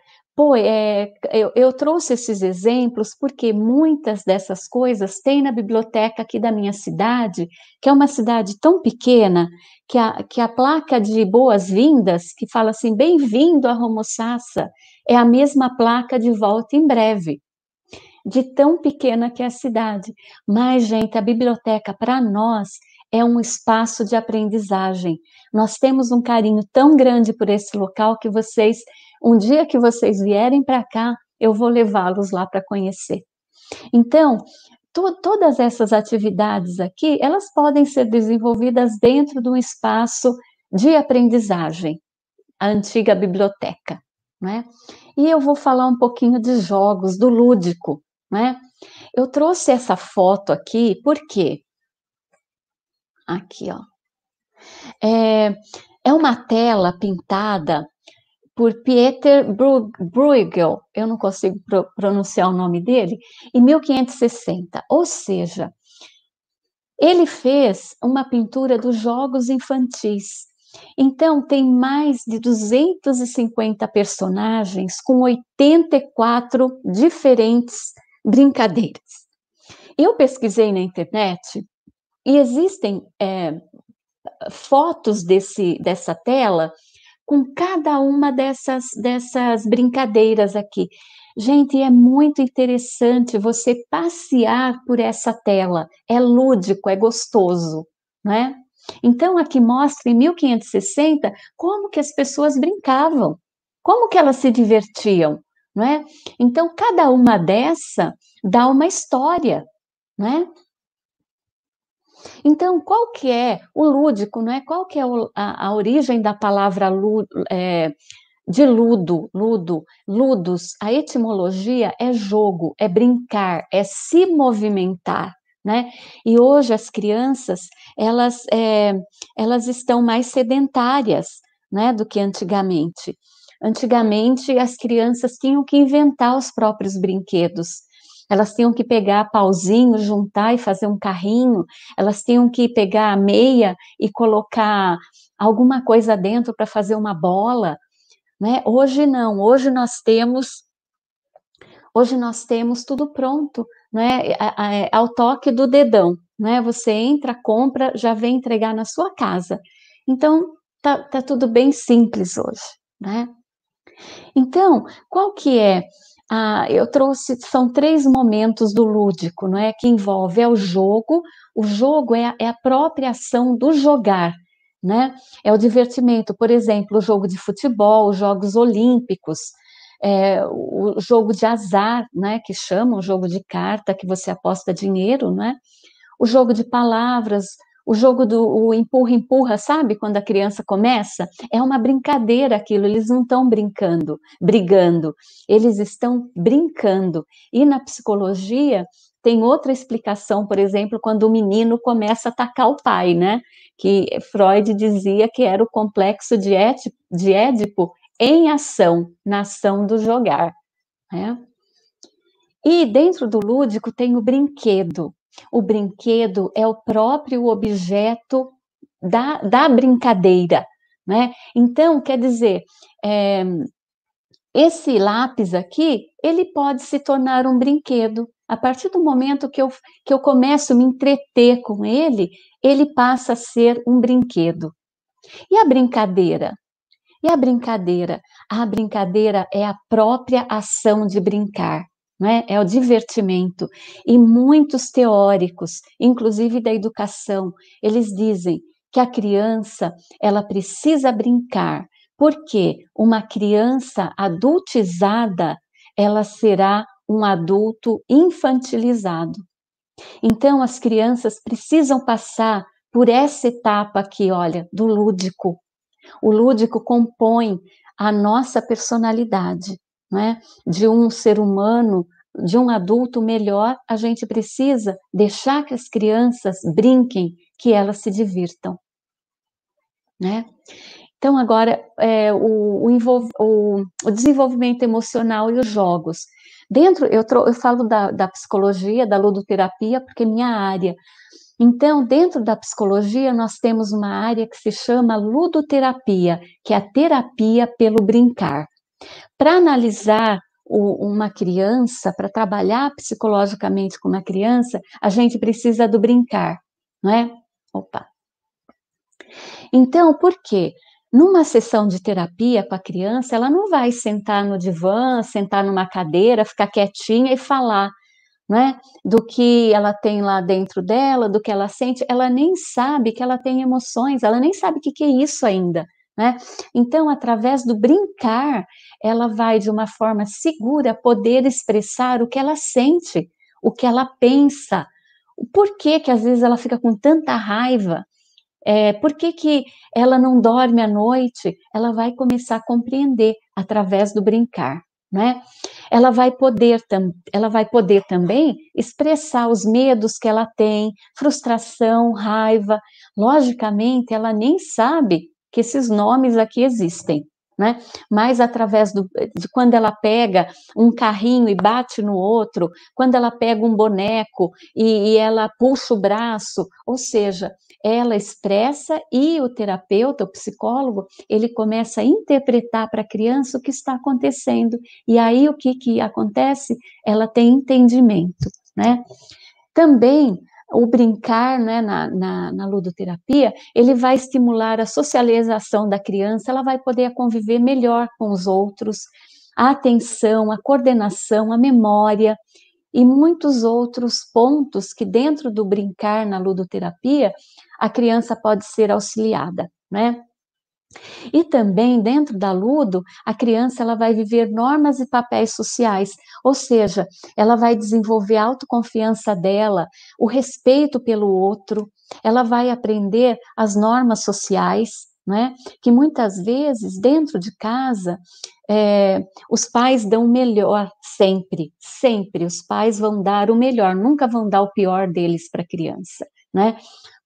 Eu trouxe esses exemplos porque muitas dessas coisas tem na biblioteca aqui da minha cidade, que é uma cidade tão pequena, que a placa de boas-vindas, que fala assim, bem-vindo a Homosassa, é a mesma placa de volta em breve, de tão pequena que é a cidade. Mas, gente, a biblioteca, para nós, é um espaço de aprendizagem. Nós temos um carinho tão grande por esse local que um dia que vocês vierem para cá, eu vou levá-los lá para conhecer. Então, todas essas atividades aqui, elas podem ser desenvolvidas dentro de um espaço de aprendizagem, a antiga biblioteca, né? E eu vou falar um pouquinho de jogos, do lúdico, né? Eu trouxe essa foto aqui, por quê? Aqui, ó. É uma tela pintada por Pieter Bruegel, eu não consigo pronunciar o nome dele, em 1560. Ou seja, ele fez uma pintura dos jogos infantis. Então, tem mais de 250 personagens com 84 diferentes brincadeiras. Eu pesquisei na internet e existem fotos dessa tela com cada uma dessas brincadeiras aqui. Gente, é muito interessante você passear por essa tela. É lúdico, é gostoso, né? Então, aqui mostra em 1560 como que as pessoas brincavam, como que elas se divertiam, não é? Então, cada uma dessa dá uma história, não é? Então, qual que é o lúdico, não é? Qual que é a origem da palavra de ludos, a etimologia é jogo, é brincar, é se movimentar, né? E hoje as crianças, elas estão mais sedentárias, né, do que antigamente. Antigamente, as crianças tinham que inventar os próprios brinquedos. Elas tinham que pegar pauzinho, juntar e fazer um carrinho. Elas tinham que pegar a meia e colocar alguma coisa dentro para fazer uma bola, né? Hoje não, hoje nós temos tudo pronto, né? Ao toque do dedão, né? Você entra, compra, já vem entregar na sua casa. Então, tá tudo bem simples hoje, né? Então, qual que é? Eu trouxe, são 3 momentos do lúdico, não é? Que envolve o jogo é a própria ação do jogar, né? É o divertimento, por exemplo, o jogo de futebol, os Jogos Olímpicos, o jogo de azar, né? Que chamam, o jogo de carta, que você aposta dinheiro, né? O jogo de palavras, o jogo do empurra-empurra, sabe? Quando a criança começa, é uma brincadeira aquilo, eles não estão brigando, eles estão brincando. E na psicologia tem outra explicação, por exemplo, quando o menino começa a atacar o pai, né? Que Freud dizia que era o complexo de Édipo em ação, na ação do jogar, né? E dentro do lúdico tem o brinquedo. O brinquedo é o próprio objeto da brincadeira, né? Então, quer dizer, esse lápis aqui, ele pode se tornar um brinquedo. A partir do momento que eu começo a me entreter com ele, ele passa a ser um brinquedo. E a brincadeira? A brincadeira é a própria ação de brincar. Né? É o divertimento. E muitos teóricos, inclusive da educação, eles dizem que a criança ela precisa brincar, porque uma criança adultizada, ela será um adulto infantilizado. Então, as crianças precisam passar por essa etapa aqui, olha, do lúdico. O lúdico compõe a nossa personalidade. Né? De um ser humano, de um adulto melhor, a gente precisa deixar que as crianças brinquem, que elas se divirtam. Né? Então, agora, o desenvolvimento emocional e os jogos. Eu falo da psicologia, da ludoterapia, porque é minha área. Então, dentro da psicologia, nós temos uma área que se chama ludoterapia, que é a terapia pelo brincar. Para analisar uma criança, para trabalhar psicologicamente com uma criança, a gente precisa do brincar, não é? Opa! Então, por quê? Numa sessão de terapia com a criança, ela não vai sentar no divã, sentar numa cadeira, ficar quietinha e falar, né, do que ela tem lá dentro dela, do que ela sente, ela nem sabe que ela tem emoções, ela nem sabe o que é isso ainda, né? Então, através do brincar, ela vai, de uma forma segura, poder expressar o que ela sente, o que ela pensa, o porquê que às vezes ela fica com tanta raiva, por que ela não dorme à noite, ela vai começar a compreender através do brincar, né? Ela vai poder também expressar os medos que ela tem, frustração, raiva. Logicamente, ela nem sabe que esses nomes aqui existem, né? Mas através de quando ela pega um carrinho e bate no outro, quando ela pega um boneco e ela puxa o braço, ou seja, ela expressa e o terapeuta, o psicólogo, ele começa a interpretar para a criança o que está acontecendo. E aí o que acontece? Ela tem entendimento, né? Também o brincar, né, na ludoterapia, ele vai estimular a socialização da criança, ela vai poder conviver melhor com os outros, a atenção, a coordenação, a memória e muitos outros pontos que dentro do brincar na ludoterapia, a criança pode ser auxiliada, né? E também dentro da ludo, a criança ela vai viver normas e papéis sociais, ou seja, ela vai desenvolver a autoconfiança dela, o respeito pelo outro, ela vai aprender as normas sociais, não é? Que muitas vezes, dentro de casa, os pais dão o melhor, sempre os pais vão dar o melhor, nunca vão dar o pior deles para a criança, né?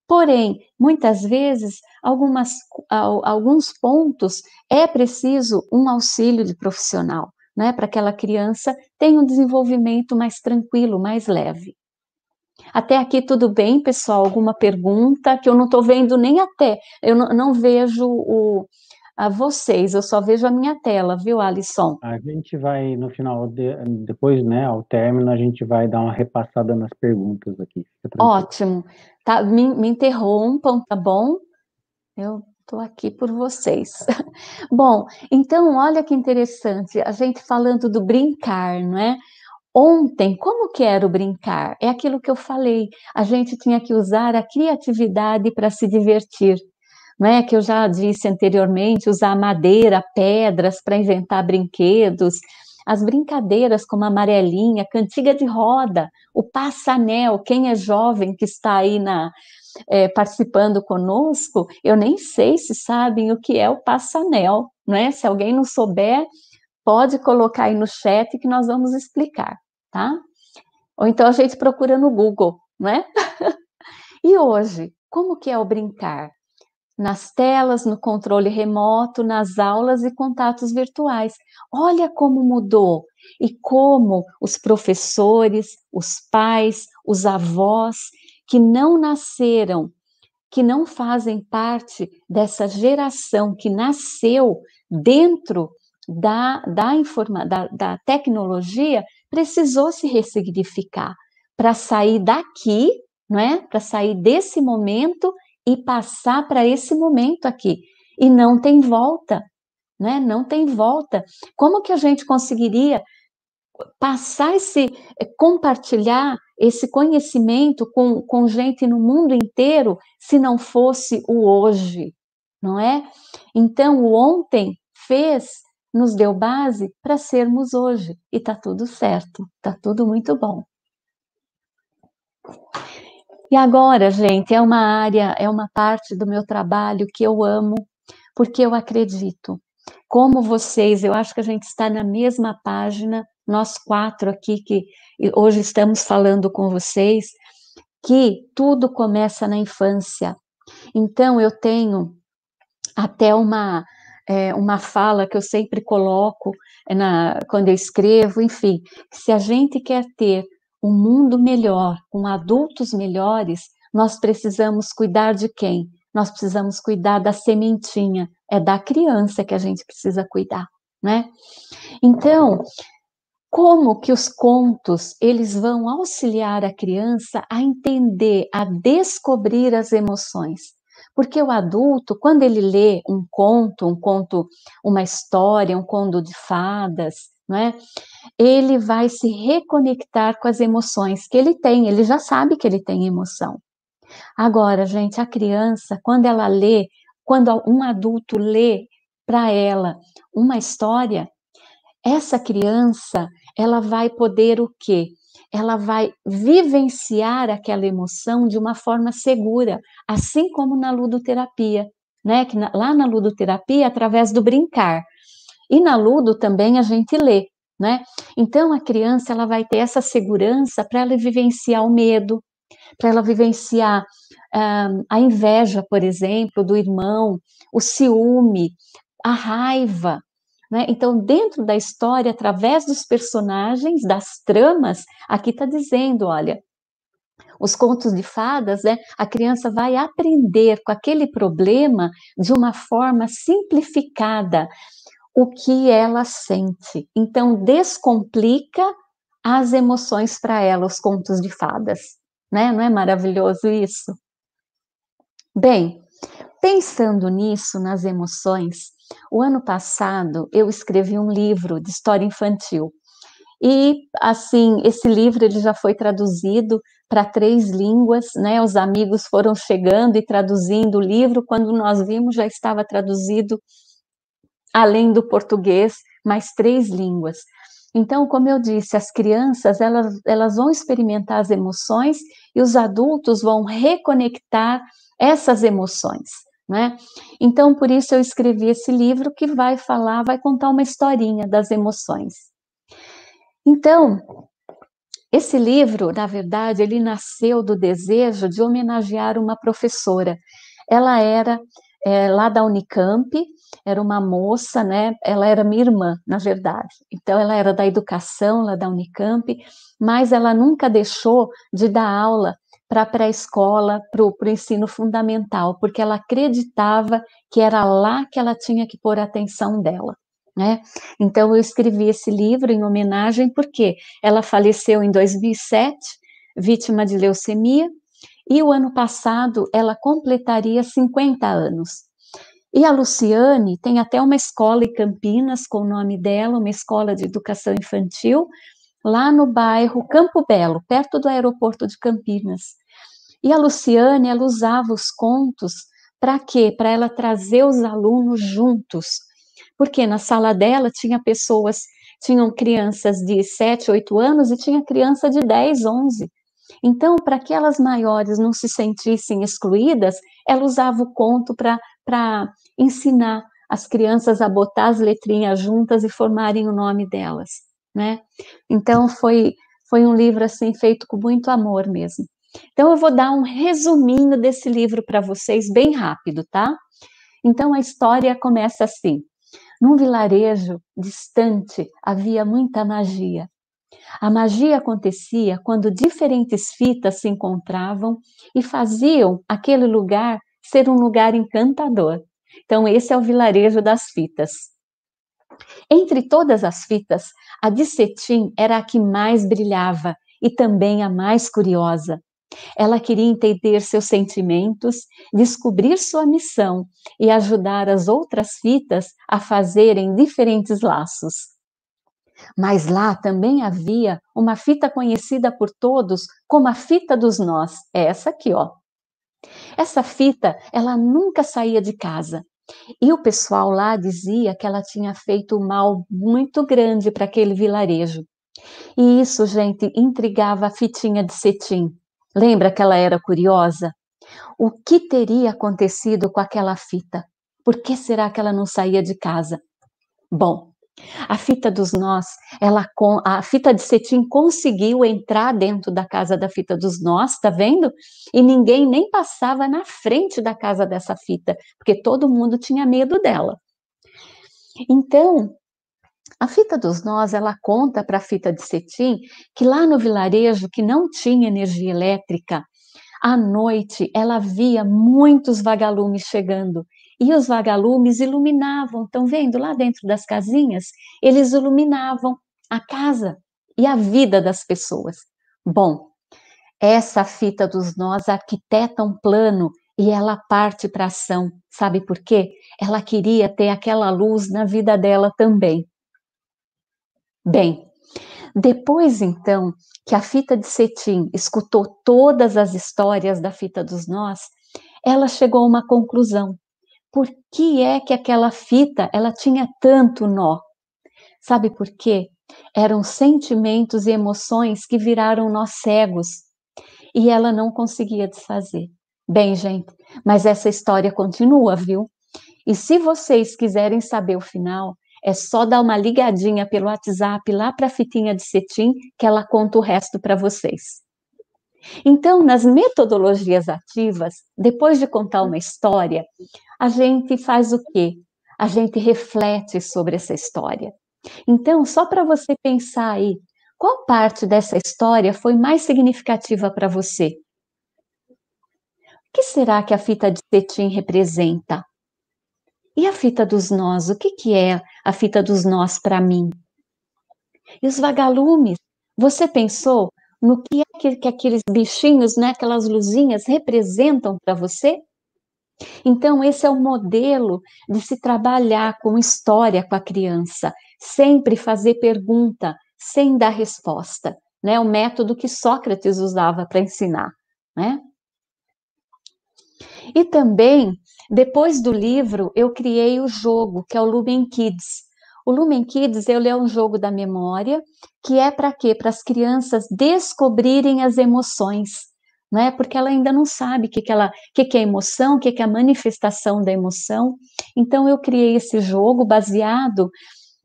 Porém, muitas vezes, alguns pontos é preciso um auxílio de profissional, né? Para que aquela criança tenha um desenvolvimento mais tranquilo, mais leve. Até aqui tudo bem, pessoal? Alguma pergunta? Que eu não estou vendo nem até, eu não vejo a vocês, eu só vejo a minha tela, viu, Alisson? A gente vai, no final, depois, né, ao término, a gente vai dar uma repassada nas perguntas aqui. Ótimo. Tá, me interrompam, tá bom? Eu estou aqui por vocês. Bom, então, olha que interessante, a gente falando do brincar, não é? Ontem, como que era o brincar? É aquilo que eu falei, a gente tinha que usar a criatividade para se divertir, não é? Que eu já disse anteriormente, usar madeira, pedras para inventar brinquedos, as brincadeiras como a amarelinha, cantiga de roda, o passa-anel, quem é jovem que está aí participando conosco, eu nem sei se sabem o que é o passa-anel, não é? Se alguém não souber, pode colocar aí no chat que nós vamos explicar, tá? Ou então a gente procura no Google, não é? E hoje, como que é o brincar? Nas telas, no controle remoto, nas aulas e contatos virtuais. Olha como mudou e como os professores, os pais, os avós que não nasceram, que não fazem parte dessa geração que nasceu dentro da tecnologia, precisou se ressignificar para sair daqui, não é? Para sair desse momento e passar para esse momento aqui. E não tem volta, né? Não tem volta. Como que a gente conseguiria passar compartilhar esse conhecimento com gente no mundo inteiro se não fosse o hoje, não é? Então, o ontem nos deu base para sermos hoje, e tá tudo certo, tá tudo muito bom. E agora, gente, é uma parte do meu trabalho que eu amo, porque eu acredito. Como vocês, eu acho que a gente está na mesma página, nós 4 aqui, que hoje estamos falando com vocês, que tudo começa na infância. Então, eu tenho até uma fala que eu sempre coloco quando eu escrevo, enfim, se a gente quer ter um mundo melhor, com adultos melhores, nós precisamos cuidar de quem? Nós precisamos cuidar da sementinha, é da criança que a gente precisa cuidar, né? Então, como que os contos, eles vão auxiliar a criança a entender, a descobrir as emoções? Porque o adulto, quando ele lê um conto, uma história, um conto de fadas, não é? Ele vai se reconectar com as emoções que ele tem, ele já sabe que ele tem emoção. Agora, gente, a criança, quando um adulto lê para ela uma história, essa criança, ela vai poder o quê? Ela vai vivenciar aquela emoção de uma forma segura, assim como na ludoterapia, né? Que lá na ludoterapia, através do brincar. E na ludo também a gente lê, né? Então a criança, ela vai ter essa segurança para ela vivenciar o medo, para ela vivenciar a inveja, por exemplo, do irmão, o ciúme, a raiva, né? Então, dentro da história, através dos personagens, das tramas, aqui está dizendo, olha, os contos de fadas, né? A criança vai aprender com aquele problema de uma forma simplificada o que ela sente. Então, descomplica as emoções para ela, os contos de fadas, né? Não é maravilhoso isso? Bem, pensando nisso, nas emoções, o ano passado eu escrevi um livro de história infantil. E, assim, esse livro ele já foi traduzido para 3 línguas, né? Os amigos foram chegando e traduzindo o livro. Quando nós vimos, já estava traduzido, além do português, mais 3 línguas. Então, como eu disse, as crianças, elas vão experimentar as emoções e os adultos vão reconectar essas emoções, né? Então, por isso eu escrevi esse livro que vai contar uma historinha das emoções. Então, esse livro, na verdade, ele nasceu do desejo de homenagear uma professora. Ela era lá da Unicamp, era uma moça, né? Ela era minha irmã, na verdade. Então, ela era da educação lá da Unicamp, mas ela nunca deixou de dar aula para a pré-escola, para o ensino fundamental, porque ela acreditava que era lá que ela tinha que pôr a atenção dela, né? Então, eu escrevi esse livro em homenagem, porque ela faleceu em 2007, vítima de leucemia, e o ano passado ela completaria 50 anos. E a Luciane tem até uma escola em Campinas com o nome dela, uma escola de educação infantil, lá no bairro Campo Belo, perto do aeroporto de Campinas. E a Luciane, ela usava os contos para quê? Para ela trazer os alunos juntos. Porque na sala dela tinham crianças de 7, 8 anos e tinha criança de 10, 11. Então, para que elas maiores não se sentissem excluídas, ela usava o conto para ensinar as crianças a botar as letrinhas juntas e formarem o nome delas, né? Então, foi um livro assim feito com muito amor mesmo. Então, eu vou dar um resuminho desse livro para vocês, bem rápido, tá? Então, a história começa assim. Num vilarejo distante havia muita magia. A magia acontecia quando diferentes fitas se encontravam e faziam aquele lugar ser um lugar encantador. Então, esse é o vilarejo das fitas. Entre todas as fitas, a de cetim era a que mais brilhava e também a mais curiosa. Ela queria entender seus sentimentos, descobrir sua missão e ajudar as outras fitas a fazerem diferentes laços. Mas lá também havia uma fita conhecida por todos como a fita dos nós. É essa aqui, ó. Essa fita, ela nunca saía de casa. E o pessoal lá dizia que ela tinha feito um mal muito grande para aquele vilarejo. E isso, gente, intrigava a fitinha de cetim. Lembra que ela era curiosa? O que teria acontecido com aquela fita? Por que será que ela não saía de casa? Bom, a fita dos nós, a fita de cetim conseguiu entrar dentro da casa da fita dos nós, tá vendo? E ninguém nem passava na frente da casa dessa fita, porque todo mundo tinha medo dela. Então, a fita dos nós, ela conta para a fita de cetim que lá no vilarejo que não tinha energia elétrica, à noite ela via muitos vagalumes chegando e os vagalumes iluminavam, estão vendo lá dentro das casinhas? Eles iluminavam a casa e a vida das pessoas. Bom, essa fita dos nós arquiteta um plano e ela parte para a ação. Sabe por quê? Ela queria ter aquela luz na vida dela também. Bem, depois então que a fita de cetim escutou todas as histórias da fita dos nós, ela chegou a uma conclusão. Por que é que aquela fita ela tinha tanto nó? Sabe por quê? Eram sentimentos e emoções que viraram nós cegos e ela não conseguia desfazer. Bem, gente, mas essa história continua, viu? E se vocês quiserem saber o final, é só dar uma ligadinha pelo WhatsApp lá para a fitinha de cetim que ela conta o resto para vocês. Então, nas metodologias ativas, depois de contar uma história, a gente faz o quê? A gente reflete sobre essa história. Então, só para você pensar aí, qual parte dessa história foi mais significativa para você? O que será que a fita de cetim representa? E a fita dos nós? O que é a fita dos nós para mim? E os vagalumes? Você pensou no que é que aqueles bichinhos, né, aquelas luzinhas representam para você? Então, esse é o modelo de se trabalhar com história com a criança. Sempre fazer pergunta, sem dar resposta. Né? O método que Sócrates usava para ensinar. Né? E também, depois do livro, eu criei o jogo, que é o Lumen Kids. O Lumen Kids, ele é um jogo da memória, que é para quê? Para as crianças descobrirem as emoções. não é? Porque ela ainda não sabe o que é emoção, o que é a manifestação da emoção. Então, eu criei esse jogo baseado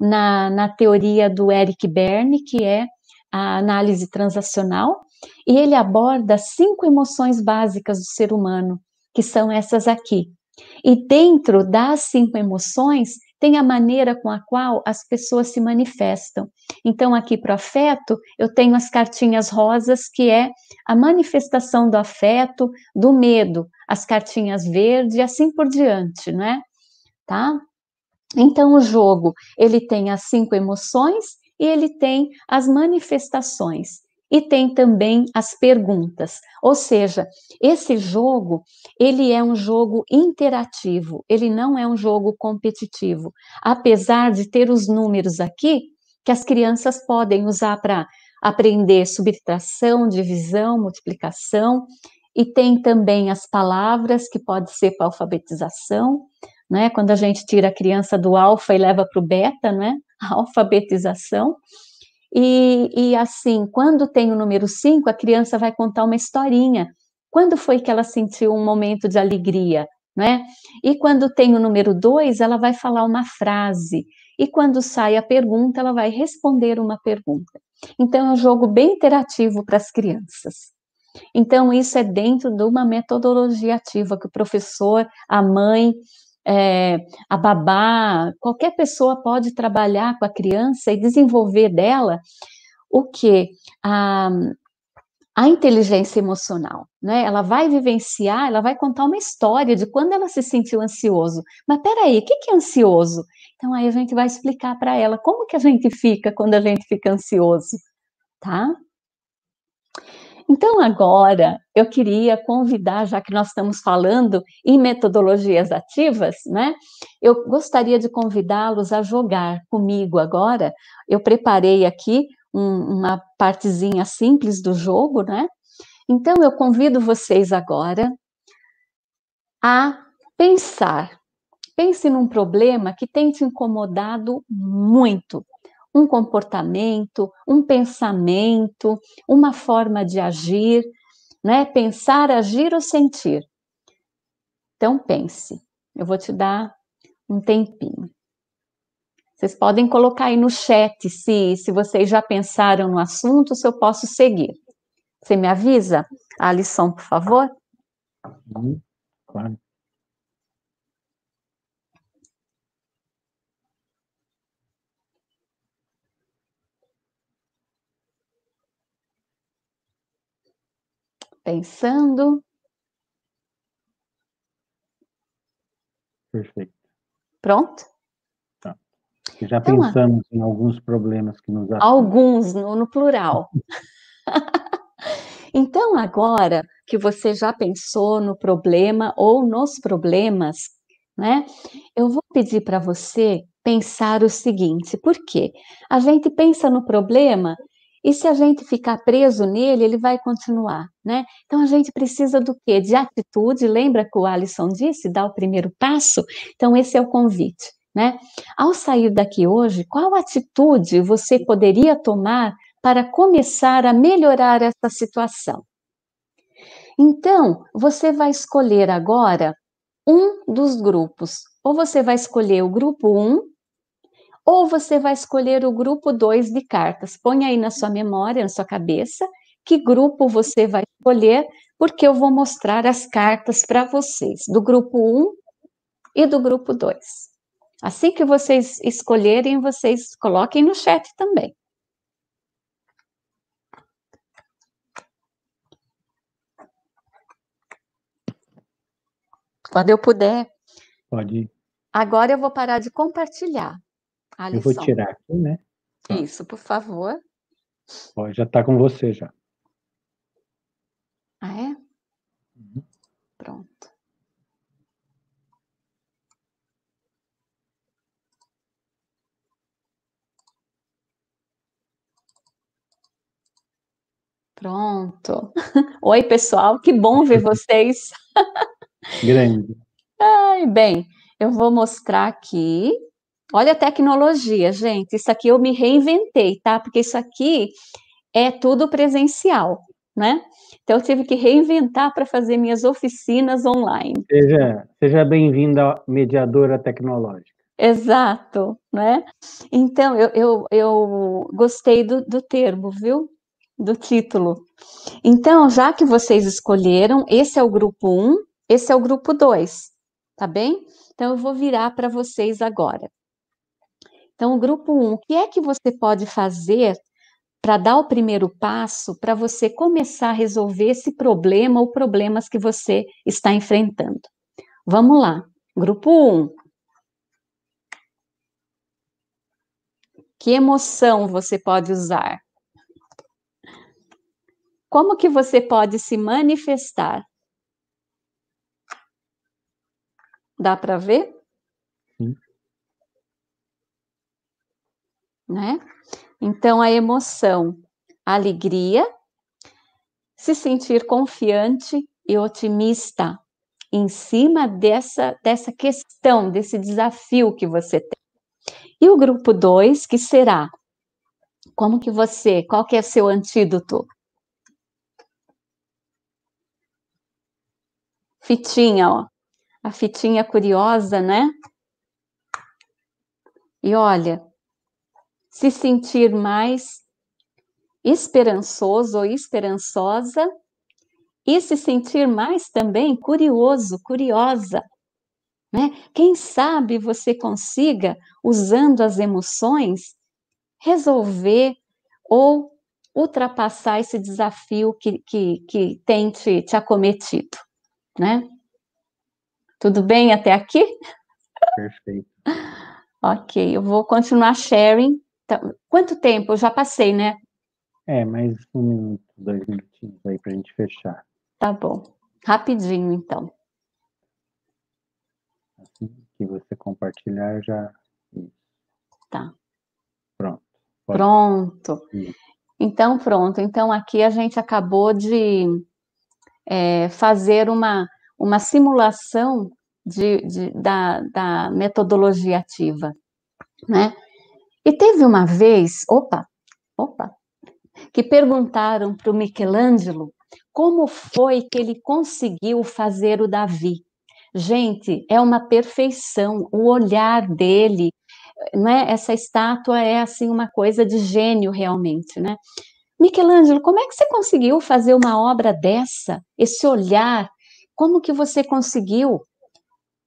na teoria do Eric Berne, que é a análise transacional, e ele aborda 5 emoções básicas do ser humano, que são essas aqui. E dentro das 5 emoções, tem a maneira com a qual as pessoas se manifestam. Então, aqui para o afeto, eu tenho as cartinhas rosas, que é a manifestação do afeto, do medo, as cartinhas verdes e assim por diante, não é? Tá? Então, o jogo, ele tem as 5 emoções e ele tem as manifestações. E tem também as perguntas. Ou seja, esse jogo, ele é um jogo interativo, ele não é um jogo competitivo. Apesar de ter os números aqui, que as crianças podem usar para aprender subtração, divisão, multiplicação, e tem também as palavras, que pode ser para alfabetização, né? Quando a gente tira a criança do alfa e leva para o beta, né? A alfabetização. E assim, quando tem o número 5, a criança vai contar uma historinha. Quando foi que ela sentiu um momento de alegria, né? E quando tem o número 2, ela vai falar uma frase. E quando sai a pergunta, ela vai responder uma pergunta. Então, é um jogo bem interativo para as crianças. Então, isso é dentro de uma metodologia ativa que o professor, a mãe, a babá, qualquer pessoa pode trabalhar com a criança e desenvolver dela o que? A inteligência emocional, né? Ela vai vivenciar, ela vai contar uma história de quando ela se sentiu ansioso. Mas peraí, o que é ansioso? Então aí a gente vai explicar para ela como que a gente fica quando a gente fica ansioso, tá? Então, agora, eu queria convidar, já que nós estamos falando em metodologias ativas, né? Eu gostaria de convidá-los a jogar comigo agora. Eu preparei aqui uma partezinha simples do jogo, né? Então, eu convido vocês agora a pensar. Pense num problema que tem te incomodado muito. Um comportamento, um pensamento, uma forma de agir, né? Pensar, agir ou sentir. Então, pense. Eu vou te dar um tempinho. Vocês podem colocar aí no chat se vocês já pensaram no assunto, se eu posso seguir. Você me avisa, Alisson, por favor? Claro. Pensando. Perfeito. Pronto? Tá. Já Então, pensamos em alguns problemas que nos afligem. Alguns, no plural. Então, agora que você já pensou no problema ou nos problemas, né? Eu vou pedir para você pensar o seguinte, por quê? A gente pensa no problema e se a gente ficar preso nele, ele vai continuar, né? Então, a gente precisa do quê? De atitude, lembra que o Alisson disse, dar o primeiro passo? Então, esse é o convite, né? Ao sair daqui hoje, qual atitude você poderia tomar para começar a melhorar essa situação? Então, você vai escolher agora um dos grupos. Ou você vai escolher o grupo 1, ou você vai escolher o grupo 2 de cartas. Põe aí na sua memória, na sua cabeça, que grupo você vai escolher, porque eu vou mostrar as cartas para vocês, do grupo 1 e do grupo 2. Assim que vocês escolherem, vocês coloquem no chat também. Quando eu puder. Pode ir. Agora eu vou parar de compartilhar. Alisson. Eu vou tirar aqui, né? Isso, por favor. Ó, já está com você já. Ah, é? Pronto. Pronto. Oi, pessoal, que bom ver vocês. Grande. Ai, bem, eu vou mostrar aqui. Olha a tecnologia, gente. Isso aqui eu me reinventei, tá? Porque isso aqui é tudo presencial. né? Então, eu tive que reinventar para fazer minhas oficinas online. Seja bem-vinda, mediadora tecnológica. Exato, né? Então, eu gostei do termo, viu? Do título. Então, já que vocês escolheram, esse é o grupo 1, esse é o grupo 2, tá bem? Então, eu vou virar para vocês agora. Então, o grupo 1, o que é que você pode fazer para dar o primeiro passo para você começar a resolver esse problema ou problemas que você está enfrentando? Vamos lá. Grupo 1. Que emoção você pode usar? Como que você pode se manifestar? Dá para ver? Sim. Né? Então, a emoção, a alegria, se sentir confiante e otimista em cima dessa questão, desse desafio que você tem. E o grupo 2, que será? Qual que é seu antídoto? Fitinha, ó. A fitinha curiosa, né? E olha, se sentir mais esperançoso ou esperançosa e se sentir mais também curioso, curiosa, né? Quem sabe você consiga, usando as emoções, resolver ou ultrapassar esse desafio que tem te acometido, né? Tudo bem até aqui? Perfeito. Ok, eu vou continuar sharing. Então, quanto tempo? Eu já passei, né? Mais 1 minuto, 2 minutinhos aí para a gente fechar. Tá bom. Rapidinho, então. Assim que você compartilhar, já... Tá. Pronto. Pronto. Então, pronto. Então, aqui a gente acabou de fazer uma simulação da metodologia ativa, né? E teve uma vez, que perguntaram para o Michelangelo como foi que ele conseguiu fazer o Davi. Gente, é uma perfeição, o olhar dele, né? Essa estátua é assim uma coisa de gênio realmente, né? Michelangelo, como é que você conseguiu fazer uma obra dessa? Esse olhar, como que você conseguiu?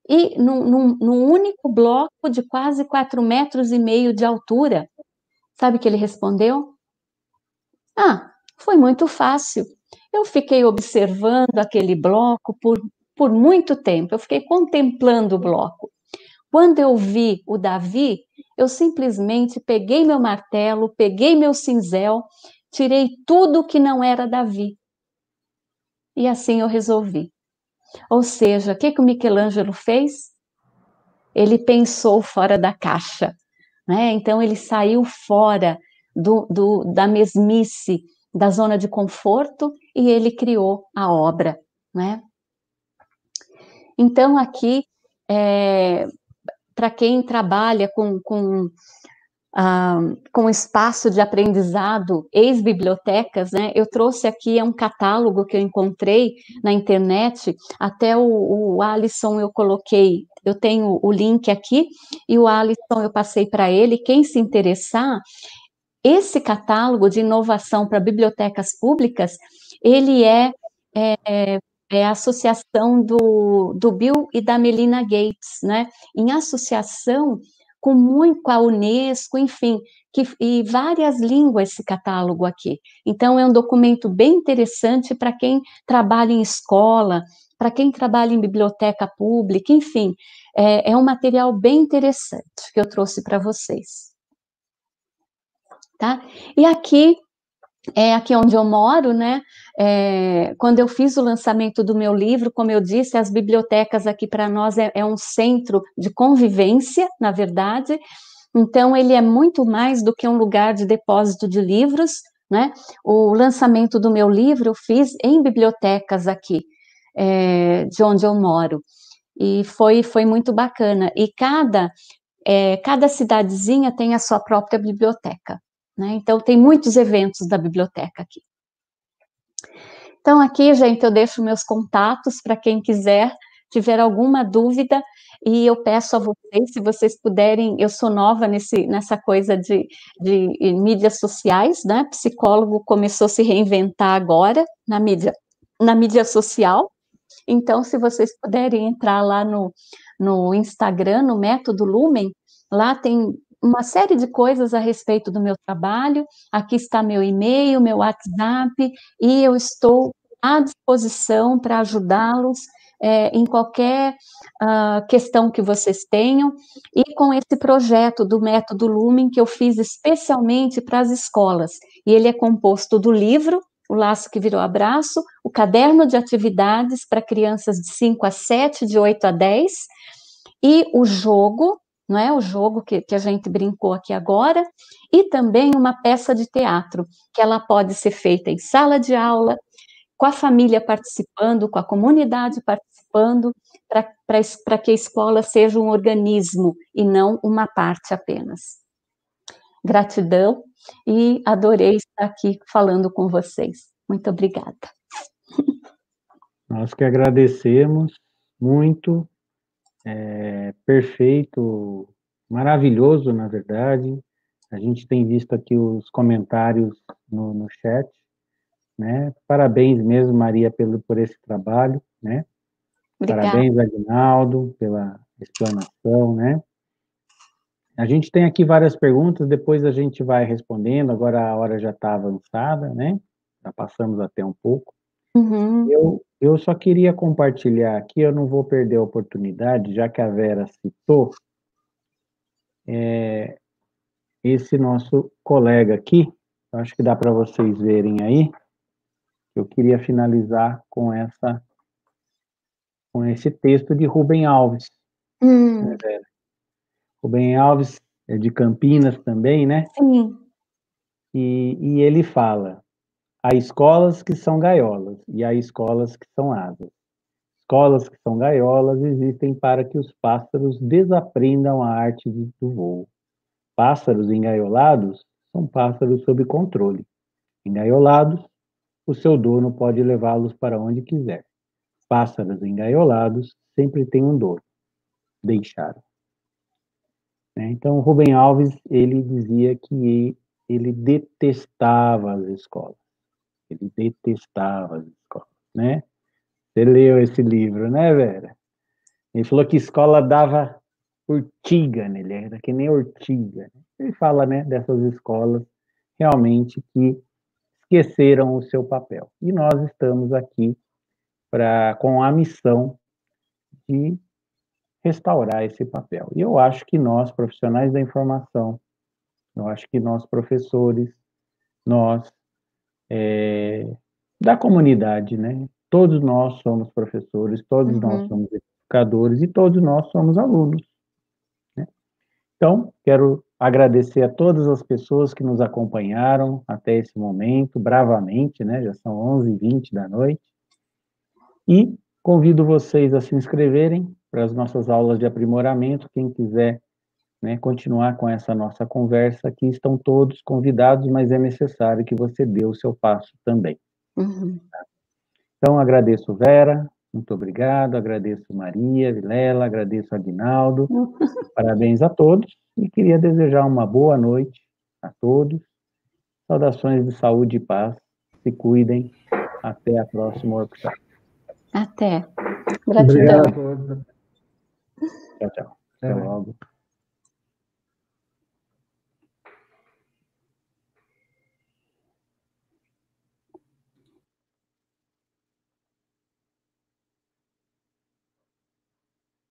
E num único bloco de quase 4,5 metros de altura, sabe o que ele respondeu? Ah, foi muito fácil. Eu fiquei observando aquele bloco por muito tempo, eu fiquei contemplando o bloco. Quando eu vi o Davi, eu simplesmente peguei meu martelo, peguei meu cinzel, tirei tudo que não era Davi. E assim eu resolvi. Ou seja, o que o Michelangelo fez? Ele pensou fora da caixa, né? Então ele saiu fora da mesmice, da zona de conforto e ele criou a obra, né? Então aqui, para quem trabalha com espaço de aprendizado, ex-bibliotecas, né? Eu trouxe aqui um catálogo que eu encontrei na internet, até o Alisson eu coloquei, eu tenho o link aqui, e o Alisson eu passei para ele, quem se interessar, esse catálogo de inovação para bibliotecas públicas, ele é a associação do Bill e da Melinda Gates, né? Em associação com a Unesco, enfim, e várias línguas esse catálogo aqui. Então, é um documento bem interessante para quem trabalha em escola, para quem trabalha em biblioteca pública, enfim, é um material bem interessante que eu trouxe para vocês. Tá? E aqui onde eu moro, né? Quando eu fiz o lançamento do meu livro, como eu disse, as bibliotecas aqui para nós é um centro de convivência, na verdade. Então, ele é muito mais do que um lugar de depósito de livros, né? O lançamento do meu livro eu fiz em bibliotecas aqui, de onde eu moro. E foi muito bacana. E cada cidadezinha tem a sua própria biblioteca, né? Então, tem muitos eventos da biblioteca aqui. Então, aqui, gente, eu deixo meus contatos para quem quiser, tiver alguma dúvida, e eu peço a vocês, se vocês puderem, eu sou nova nessa coisa de mídias sociais, né? Psicólogo começou a se reinventar agora na mídia social. Então, se vocês puderem entrar lá no Instagram, no Método Lumen, lá tem uma série de coisas a respeito do meu trabalho. Aqui está meu e-mail, meu WhatsApp, e eu estou à disposição para ajudá-los em qualquer questão que vocês tenham, e com esse projeto do Método Lumen, que eu fiz especialmente para as escolas, e ele é composto do livro O Laço que Virou Abraço, o caderno de atividades para crianças de 5 a 7, de 8 a 10, e o jogo, não é? O jogo que a gente brincou aqui agora, e também uma peça de teatro, que ela pode ser feita em sala de aula, com a família participando, com a comunidade participando, para que a escola seja um organismo e não uma parte apenas. Gratidão, e adorei estar aqui falando com vocês. Muito obrigada. Nós que agradecemos muito, perfeito, maravilhoso, na verdade. A gente tem visto aqui os comentários no chat, né? Parabéns mesmo, Maria, por esse trabalho, né? Obrigada. Parabéns, Aguinaldo, pela explanação, né? A gente tem aqui várias perguntas, depois a gente vai respondendo, agora a hora já está avançada, né? Já passamos até um pouco. Uhum. Eu só queria compartilhar aqui, eu não vou perder a oportunidade, já que a Vera citou, esse nosso colega aqui, acho que dá para vocês verem aí. Eu queria finalizar com esse texto de Rubem Alves. Né, Vera? Rubem Alves é de Campinas também, né? Sim. E ele fala: há escolas que são gaiolas e há escolas que são asas. Escolas que são gaiolas existem para que os pássaros desaprendam a arte do voo. Pássaros engaiolados são pássaros sob controle. Engaiolados, o seu dono pode levá-los para onde quiser. Pássaros engaiolados sempre têm um dono. Deixaram. Então, Rubem Alves, ele dizia que ele detestava as escolas. Ele detestava as escolas, né? Você leu esse livro, né, Vera? Ele falou que escola dava urtiga nele, era que nem ortiga. Ele fala, né, dessas escolas realmente que esqueceram o seu papel. E nós estamos aqui com a missão de restaurar esse papel. E eu acho que nós, profissionais da informação, eu acho que nós, professores, nós, da comunidade, né? Todos nós somos professores, todos nós somos educadores e todos nós somos alunos. Né? Então, quero agradecer a todas as pessoas que nos acompanharam até esse momento, bravamente, né? Já são 11h20 da noite. E convido vocês a se inscreverem para as nossas aulas de aprimoramento. Quem quiser, né, continuar com essa nossa conversa, aqui estão todos convidados, mas é necessário que você dê o seu passo também. Então, agradeço Vera, muito obrigado, agradeço Maria, Vilela, agradeço Aguinaldo, parabéns a todos, e queria desejar uma boa noite a todos, saudações de saúde e paz, se cuidem, até a próxima workshop. Até. Obrigado Gratidão. a todos. Tchau, tchau. Até logo.